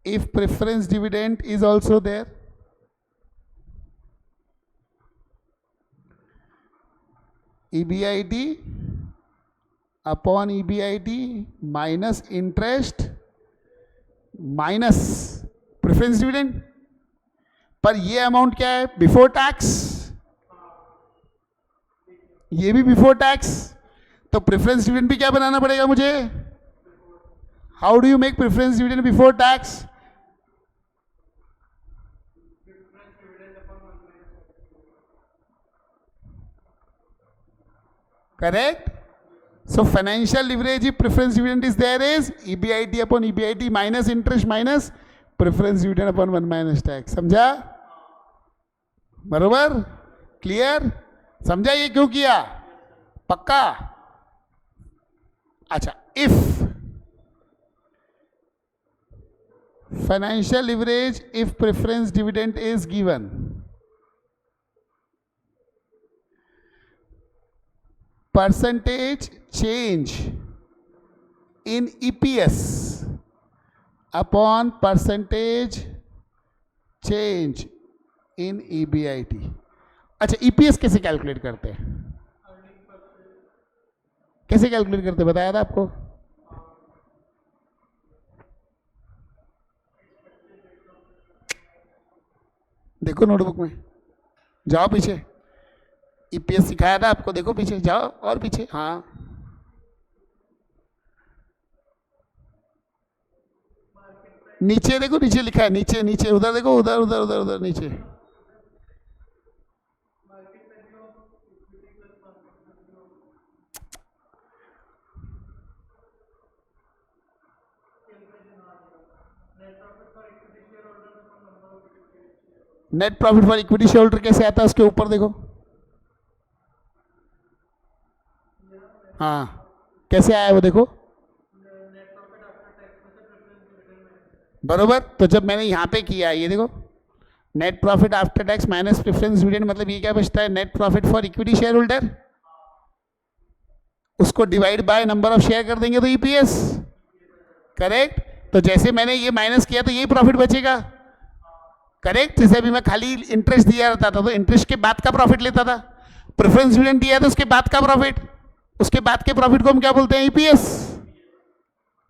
if preference dividend is also there, EBIT upon EBIT minus interest minus preference dividend, पर ये amount क्या है, बिफोर टैक्स, ये भी बिफोर टैक्स, तो प्रेफरेंस डिविडेंड भी क्या बनाना पड़ेगा मुझे। How do you make preference dividend before tax, correct। So financial leverage if preference dividend is there is EBIT upon EBIT minus interest minus preference dividend upon 1 minus tax, समझा। बरोबर, clear, समझा ये क्यों किया, पक्का। अच्छा, if financial leverage if preference dividend is given, percentage change in EPS upon percentage change in EBIT. अच्छा, EPS कैसे कैलकुलेट करते हैं, कैसे कैलकुलेट करते हैं, बताया था आपको। देखो नोटबुक में, जाओ पीछे, ईपीएस सिखाया था आपको, देखो पीछे जाओ और पीछे, हाँ नीचे देखो, नीचे लिखा है, नीचे नीचे, उधर देखो, उधर उधर उधर उधर नीचे। Net profit for equity share holder कैसे आता है, उसके ऊपर देखो, हाँ कैसे आया वो देखो, बरोबर। तो जब मैंने यहां पे किया, ये देखो, net profit after tax minus preference dividend, मतलब ये क्या बचता है, net profit for equity share holder, उसको divide by number of share कर देंगे तो ईपीएस, करेक्ट। तो जैसे मैंने ये माइनस किया तो यही प्रॉफिट बचेगा, करेक्ट। जैसे अभी मैं खाली इंटरेस्ट दिया रहता था तो इंटरेस्ट के बाद का प्रॉफिट लेता था, प्रेफरेंस डिविडेंड दिया तो उसके बाद का प्रॉफिट, उसके बाद के प्रॉफिट को हम क्या बोलते हैं, ईपीएस,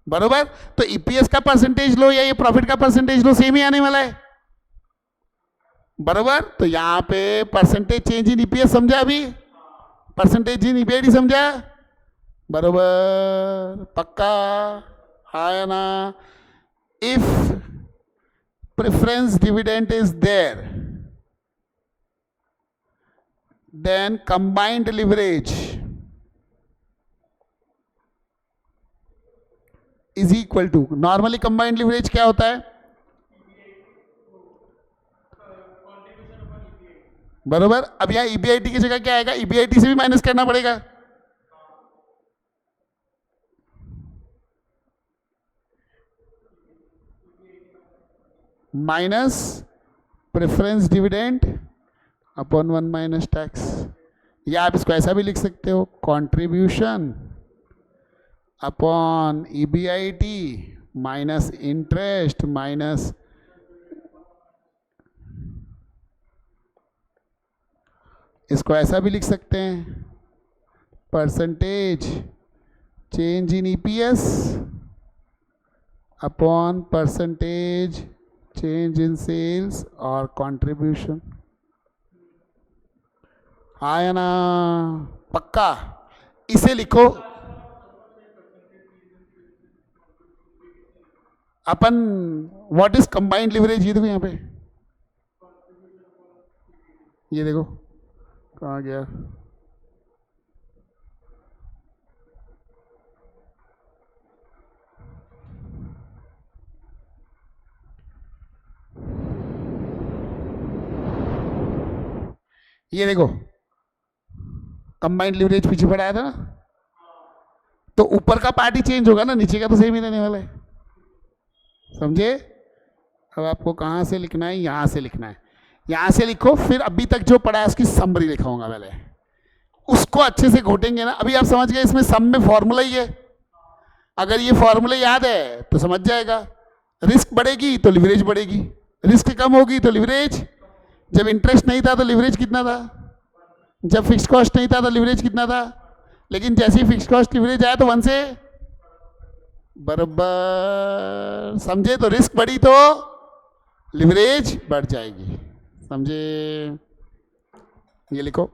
बरोबर। तो ईपीएस का परसेंटेज लो या ये प्रॉफिट का परसेंटेज लो, सेम ही आने वाला है, बरोबर। तो यहां पे परसेंटेज चेंज इन ईपीएस समझा, अभी परसेंटेज इन ईपीआईटी समझा, बरोबर, पक्का, हाँ या ना। If preference dividend is there, then combined leverage is equal to, normally combined leverage क्या होता है, बरोबर। अब यहां ईबीआईटी की जगह क्या आएगा, ईबीआईटी से भी माइनस करना पड़ेगा, minus preference dividend upon 1 minus tax, या आप इसको ऐसा भी लिख सकते हो, contribution upon EBIT minus interest minus, इसको ऐसा भी लिख सकते हैं, percentage change in EPS upon percentage change in sales और कंट्रीब्यूशन, हाँ या ना, पक्का। इसे लिखो, अपन व्हाट इज कंबाइंड लिवरेज, ये देखो यहाँ पे, ये देखो कहाँ गया, ये देखो कंबाइंड लिवरेज पीछे पड़ाया था ना, तो ऊपर का पार्ट ही चेंज होगा ना, नीचे का तो सेम ही रहने वाला है, समझे। अब आपको कहाँ से लिखना है, यहाँ से लिखना है, यहाँ से लिखो, फिर अभी तक जो पढ़ा है उसकी समरी लिखाऊंगा पहले, उसको अच्छे से घोटेंगे ना। अभी आप समझ गए, इसमें सम में फॉर्मूला ही है, अगर ये फॉर्मूला याद है तो समझ जाएगा। रिस्क बढ़ेगी तो लिवरेज बढ़ेगी, रिस्क कम होगी तो लिवरेज, जब इंटरेस्ट नहीं था तो लिवरेज कितना था, जब फिक्स कॉस्ट नहीं था तो लिवरेज कितना था, लेकिन जैसे ही फिक्स कॉस्ट लिवरेज आया तो 1 से, बराबर, समझे। तो रिस्क बढ़ी तो लिवरेज बढ़ जाएगी, समझे। ये लिखो,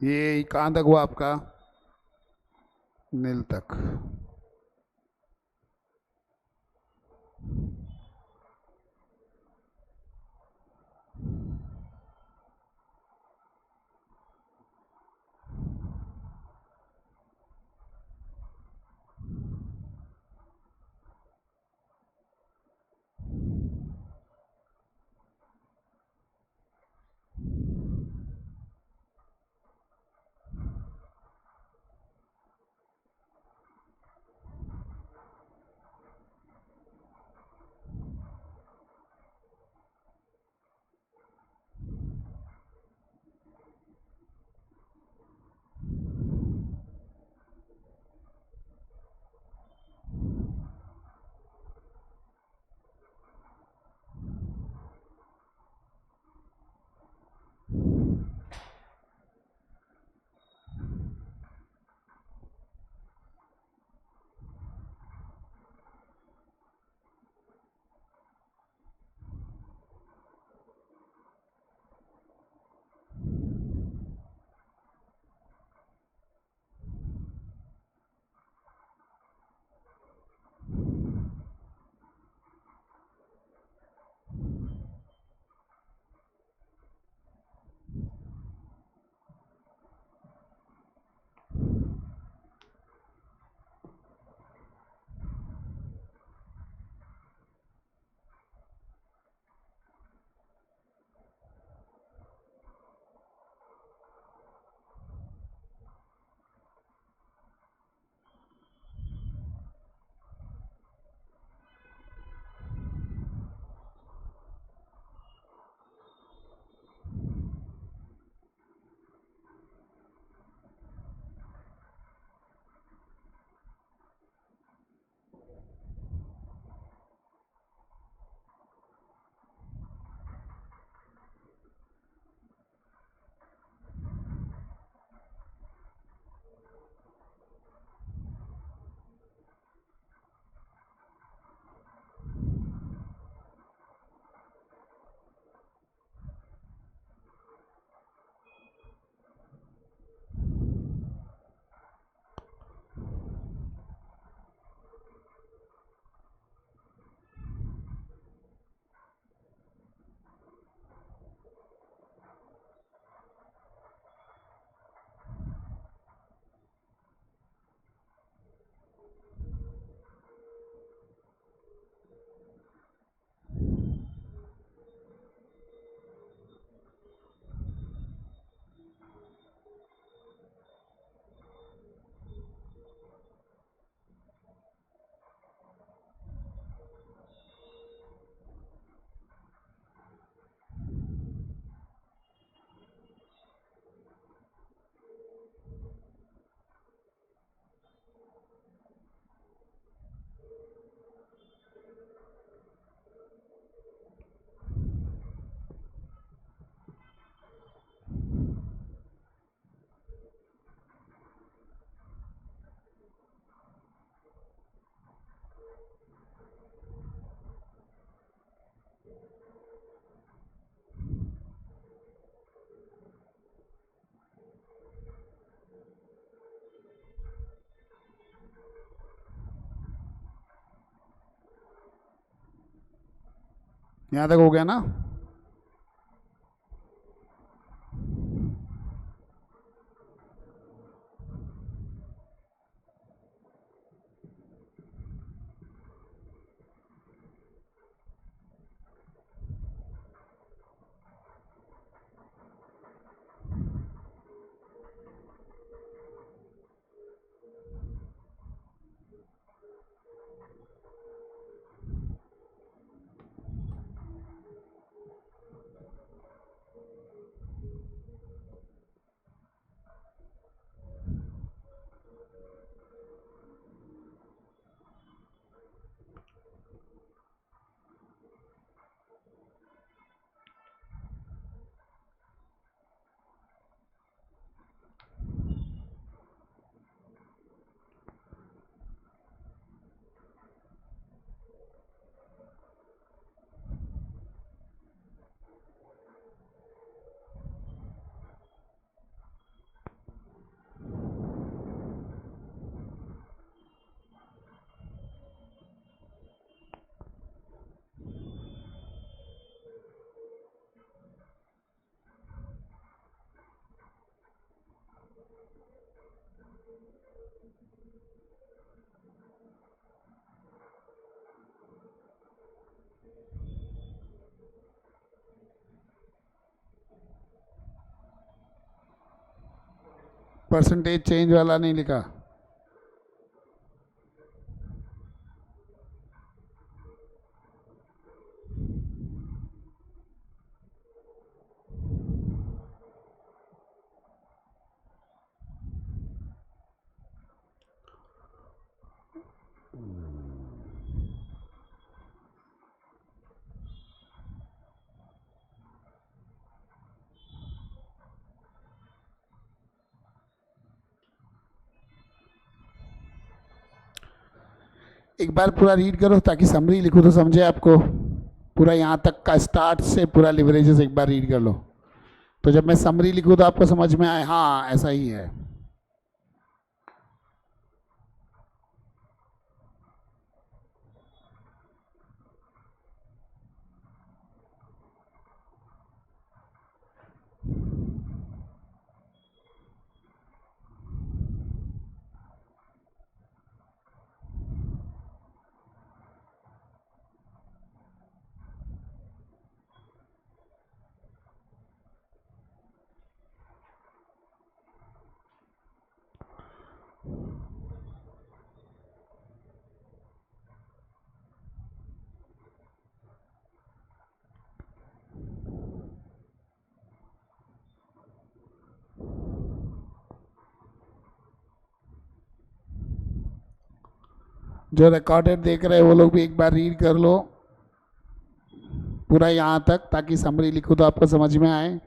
ये कहाँ तक हुआ आपका? नील तक। यहाँ तक हो गया ना? परसेंटेज चेंज वाला नहीं लिखा। एक बार पूरा रीड करो ताकि समरी लिखो तो समझे आपको। पूरा यहाँ तक का स्टार्ट से पूरा लिवरेजेस एक बार रीड कर लो, तो जब मैं समरी लिखूँ तो आपको समझ में आए हाँ ऐसा ही है। जो रिकॉर्डेड देख रहे हैं वो लोग भी एक बार रीड कर लो पूरा यहाँ तक, ताकि समरी लिखो तो आपको समझ में आए।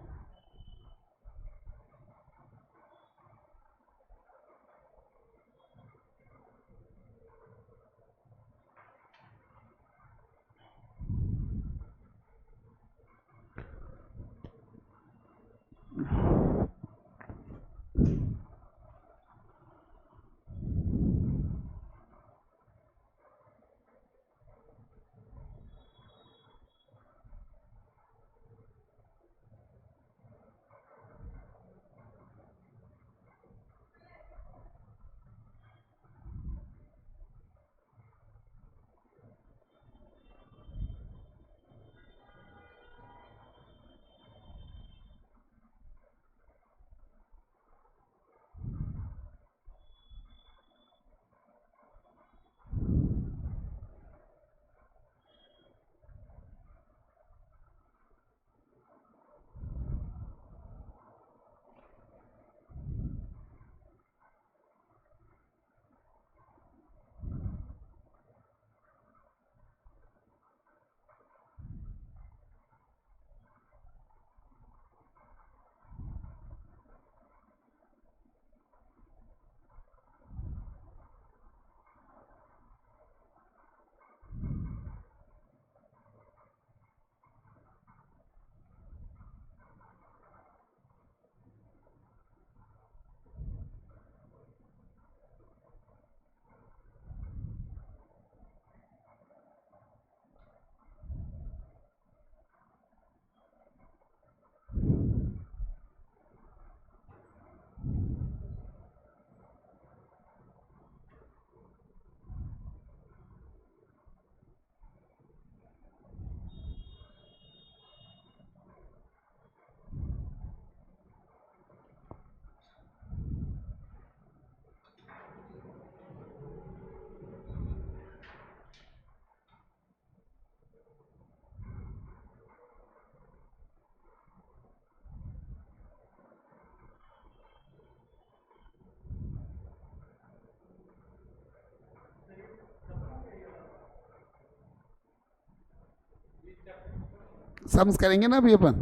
सम्स करेंगे ना अभी अपन,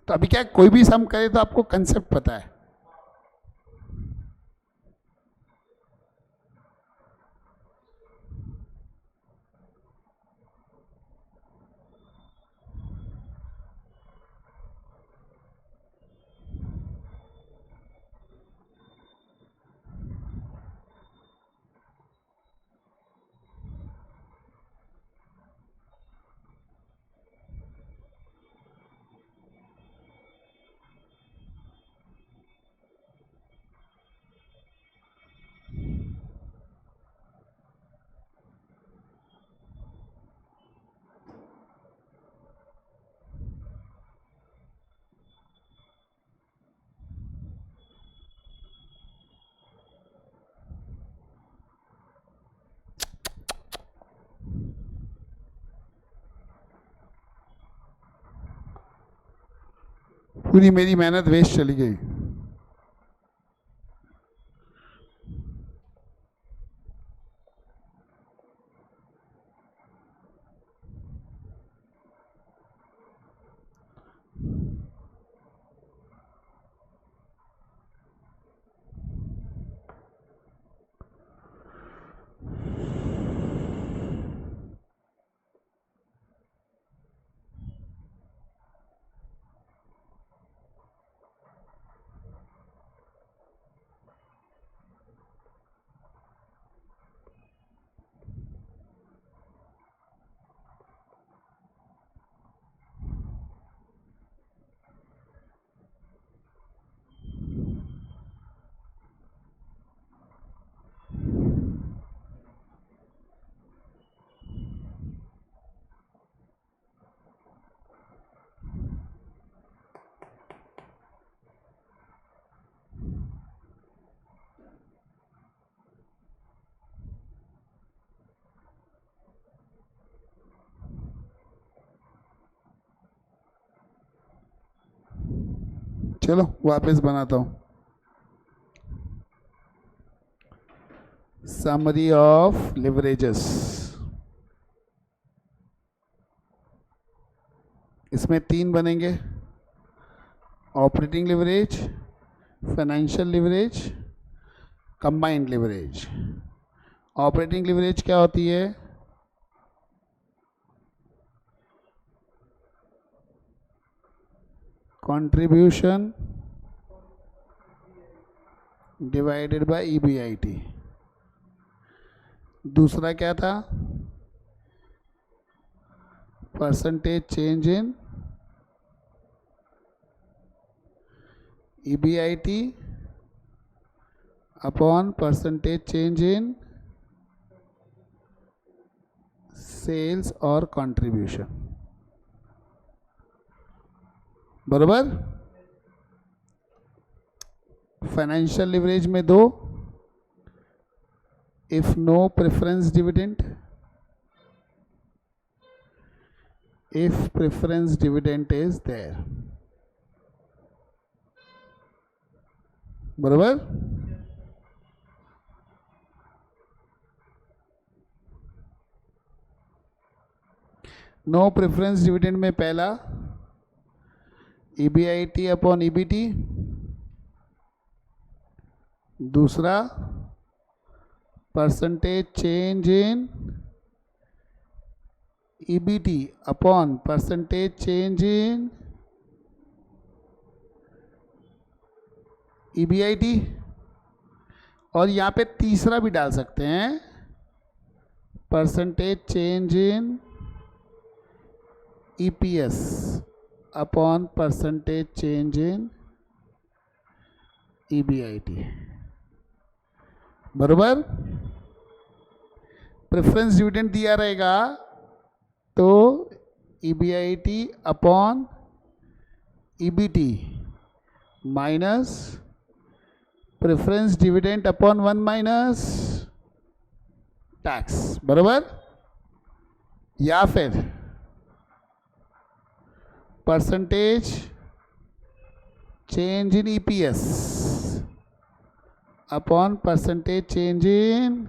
तो अभी क्या कोई भी सम करे तो आपको कंसेप्ट पता है। पूरी मेरी मेहनत वेस्ट चली गई। चलो वापस बनाता हूँ। समरी ऑफ लिवरेजेस, इसमें 3 बनेंगे, operating leverage, financial leverage, combined leverage. Operating leverage क्या होती है? Contribution divided by EBIT। दूसरा क्या था? Percentage change in EBIT upon percentage change in sales और कंट्रीब्यूशन। बराबर। फाइनेंशियल लिवरेज में 2, if no preference dividend, if preference dividend is there। बराबर। नो प्रेफरेंस डिविडेंड में पहला EBIT अपॉन EBT, दूसरा percentage change in EBT upon percentage change in EBIT, और यहाँ पे तीसरा भी डाल सकते हैं, percentage change in EPS upon percentage change in EBIT। बराबर। प्रेफरेंस डिविडेंड दिया रहेगा तो EBIT upon EBT minus preference dividend upon 1 minus tax. बराबर। या फिर percentage change in EPS upon percentage change in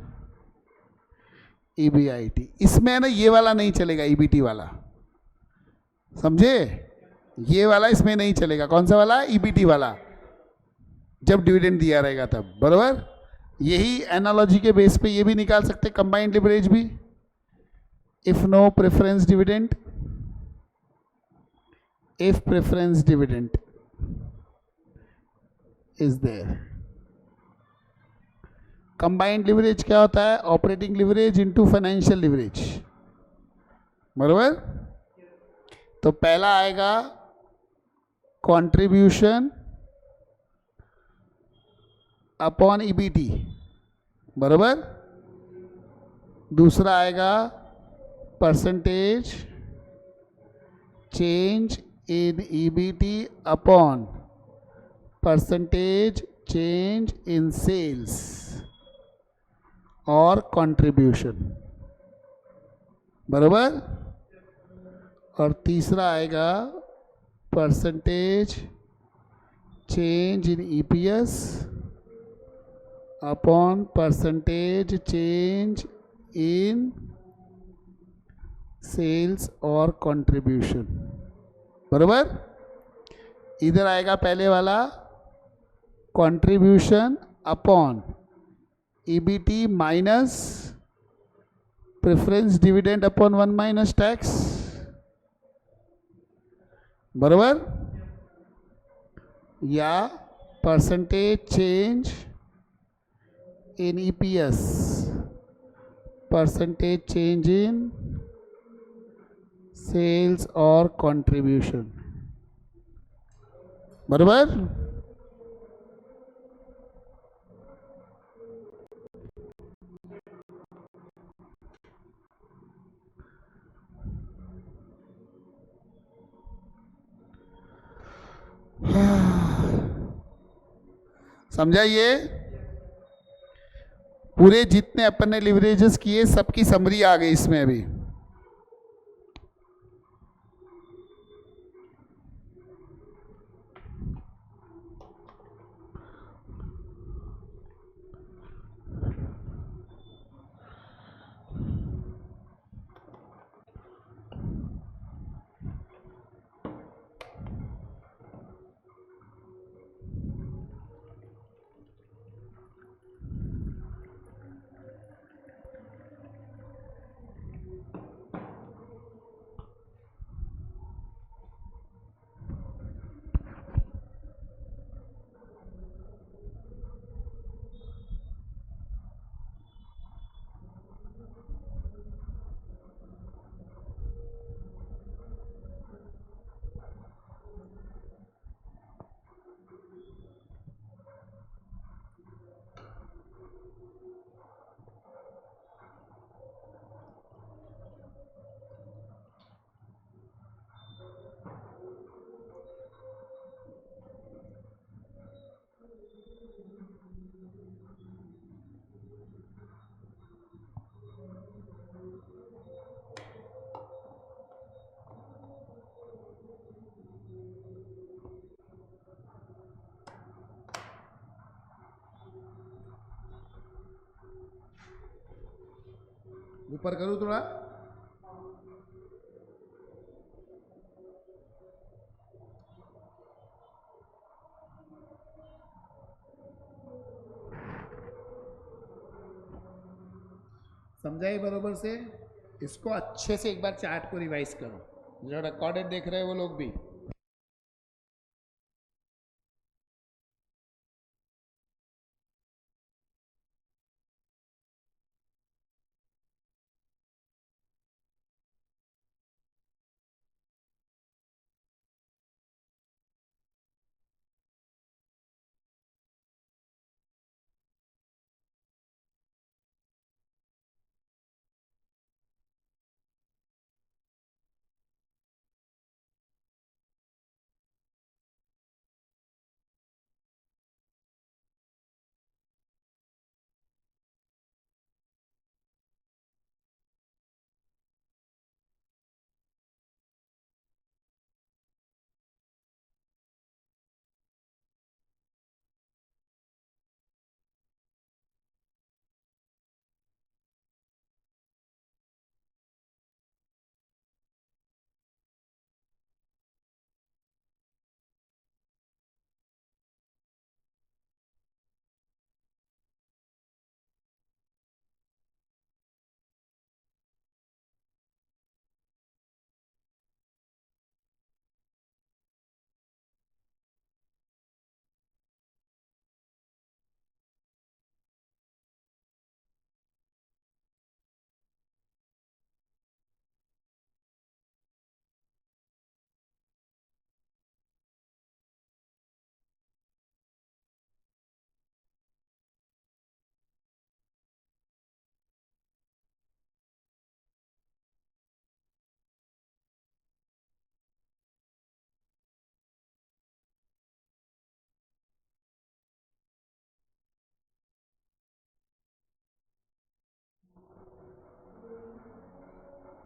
EBIT। इसमें है ना, ये वाला नहीं चलेगा, EBT वाला, समझे? ये वाला इसमें नहीं चलेगा। कौन सा वाला? EBT वाला, जब डिविडेंड दिया रहेगा तब। बराबर। यही एनालॉजी के बेस पे ये भी निकाल सकते, कंबाइंड लिवरेज भी। If no preference dividend, if preference dividend is there। Combined leverage क्या होता है? Operating leverage into financial leverage. बराबर। तो पहला आएगा कंट्रीब्यूशन अपॉन EBT। बराबर। दूसरा आएगा percentage change in EBT upon percentage change in sales और contribution। बराबर। और तीसरा आएगा percentage change in EPS upon percentage change in sales और कंट्रीब्यूशन। बरोबर, इधर आएगा पहले वाला contribution upon EBT minus preference dividend upon 1 minus tax. बरोबर, या percentage change in EPS percentage change in sales और कंट्रीब्यूशन। बरोबर, समझा? ये पूरे जितने अपन ने लिवरेजेस किए सबकी समरी आ गई इसमें अभी। ऊपर करूँ थोड़ा? समझाई बरोबर से? इसको अच्छे से एक बार चार्ट को रिवाइज करो, जो रिकॉर्डेड देख रहे हैं वो लोग भी।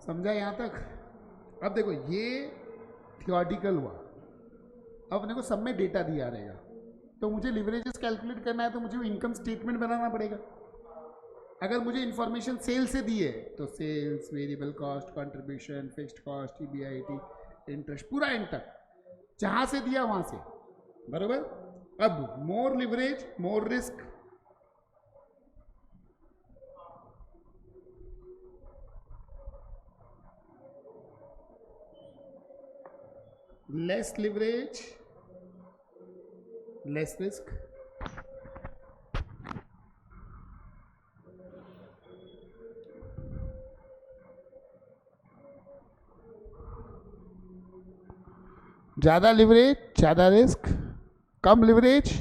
समझा यहाँ तक? अब देखो, ये थियोरटिकल हुआ। अब अपने को सब में डेटा दिया रहेगा। तो मुझे लिवरेजेस कैलकुलेट करना है तो मुझे इनकम स्टेटमेंट बनाना पड़ेगा। अगर मुझे इंफॉर्मेशन सेल से दी है तो sales, variable cost, contribution, fixed cost, EBIT, interest, पूरा एंटर, जहां से दिया वहां से, बरोबर। अब more leverage more risk, less leverage less risk, ज्यादा लिवरेज ज्यादा रिस्क, कम लिवरेज,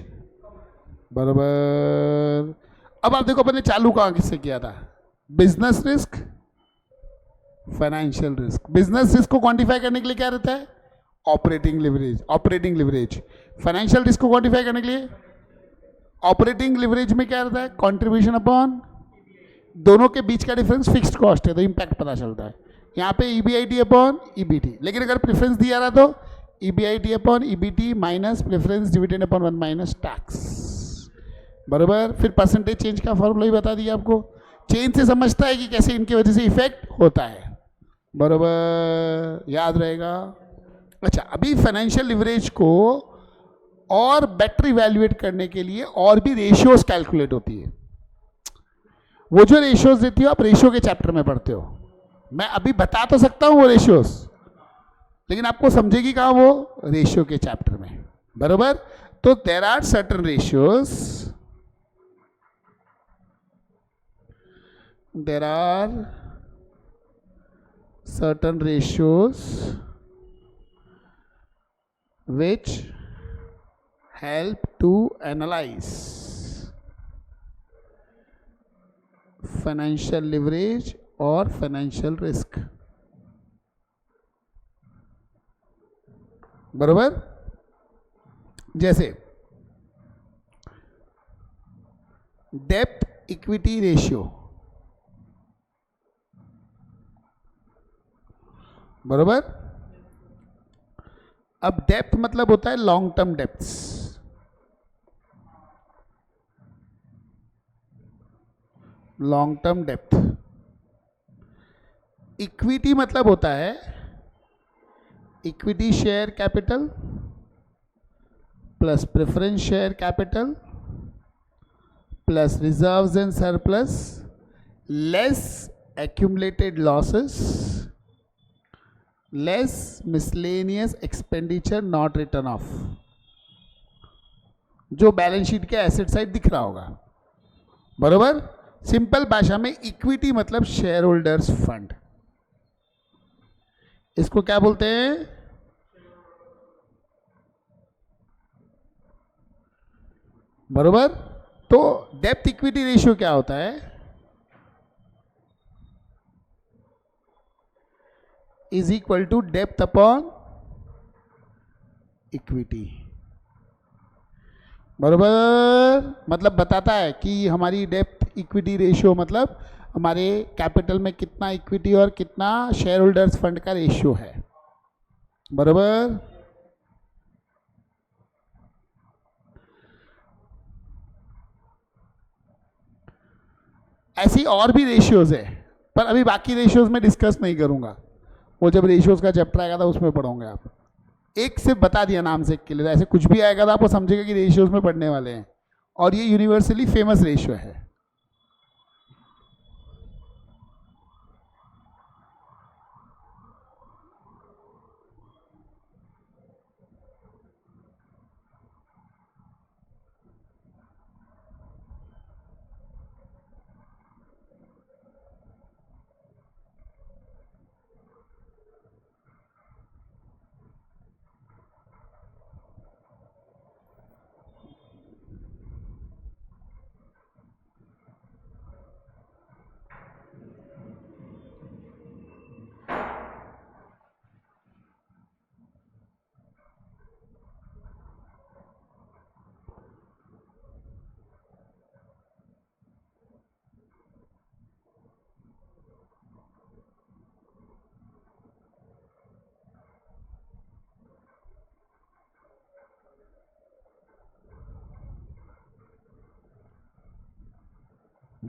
बराबर। अब आप देखो अपने चालू कहां किससे किया था, business risk, financial risk. Business risk को क्वांटिफाई करने के लिए क्या रहता है, ऑपरेटिंग लिवरेज। फाइनेंशियल रिस्क को क्वांटिफाई करने के लिए ऑपरेटिंग लिवरेज में क्या रहता है, कंट्रीब्यूशन अपॉन, दोनों के बीच का डिफरेंस फिक्स्ड कॉस्ट है तो इंपैक्ट पता चलता है। यहाँ पे ईबीआईटी अपॉन ईबीटी, लेकिन अगर प्रेफरेंस दिया रहा तो EBIT upon EBT minus preference dividend upon 1 minus tax, बराबर। फिर परसेंटेज चेंज का फॉर्मूला ही बता दिया आपको, चेंज से समझता है कि कैसे इनकी वजह से इफेक्ट होता है, बराबर, याद रहेगा। अच्छा, अभी फाइनेंशियल लिवरेज को और बेटर इवैल्यूएट करने के लिए और भी रेशियोज कैलकुलेट होती है। वो जो रेशियोज देती हो आप रेशियो के चैप्टर में पढ़ते हो, मैं अभी बता तो सकता हूं वो रेशियोज, लेकिन आपको समझेगी कहां, वो रेशियो के चैप्टर में, बरोबर। तो there are certain ratios, there are certain ratios which help to analyze financial leverage और financial risk, बरोबर। जैसे डेप्थ इक्विटी रेशियो, बरोबर। अब डेप्थ मतलब होता है long term depths, long term depth. Equity मतलब होता है equity share capital plus preference share capital plus reserves and surplus less accumulated losses less miscellaneous expenditure not return of, जो balance sheet के एसेट साइड दिख रहा होगा, बरोबर। Simple भाषा में इक्विटी मतलब शेयर होल्डर्स फंड, इसको क्या बोलते हैं, बरोबर। तो डेप्थ इक्विटी रेशियो क्या होता है, इज इक्वल टू डेप्थ अपॉन इक्विटी, बरोबर। मतलब बताता है कि हमारी डेप्थ इक्विटी रेशियो मतलब हमारे कैपिटल में कितना इक्विटी और कितना शेयर होल्डर्स फंड का रेशियो है, बरोबर। ऐसी और भी रेशियोज है, पर अभी बाकी रेशियोज में डिस्कस नहीं करूंगा, वो जब रेशियोज का चैप्टर आएगा था उसमें पढ़ोगे आप। एक से बता दिया नाम से के लिए, ऐसे कुछ भी आएगा तो आपको समझेगा कि रेशियोज में पढ़ने वाले हैं, और ये यूनिवर्सली फेमस रेशियो है।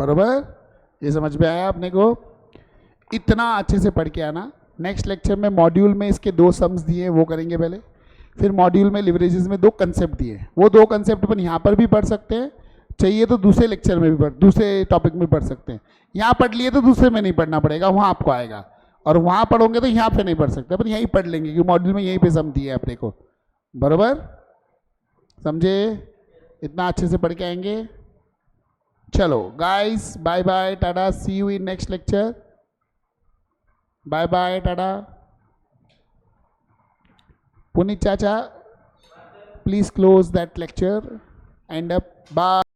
बरोबर, ये समझ में आया आपने को? इतना अच्छे से पढ़ के आना। नेक्स्ट लेक्चर में मॉड्यूल में इसके 2 सम्स दिए वो करेंगे पहले, फिर मॉड्यूल में लिवरेजेस में 2 कंसेप्ट दिए, वो 2 कंसेप्ट अपन यहाँ पर भी पढ़ सकते हैं, चाहिए तो दूसरे लेक्चर में भी दूसरे टॉपिक में पढ़ सकते हैं। यहाँ पढ़ लिए तो दूसरे में नहीं पढ़ना पड़ेगा, वहाँ आपको आएगा, और वहाँ पढ़ोगे तो यहाँ पे नहीं पढ़ सकते, अपन यहीं पढ़ लेंगे क्योंकि मॉड्यूल में यहीं पे सम दिए अपने को। बरोबर, समझे? इतना अच्छे से पढ़ के आएंगे। चलो guys, bye bye, tata, see you in next lecture. Bye bye, tata. Puneet चाचा, please close that lecture, and up, bye.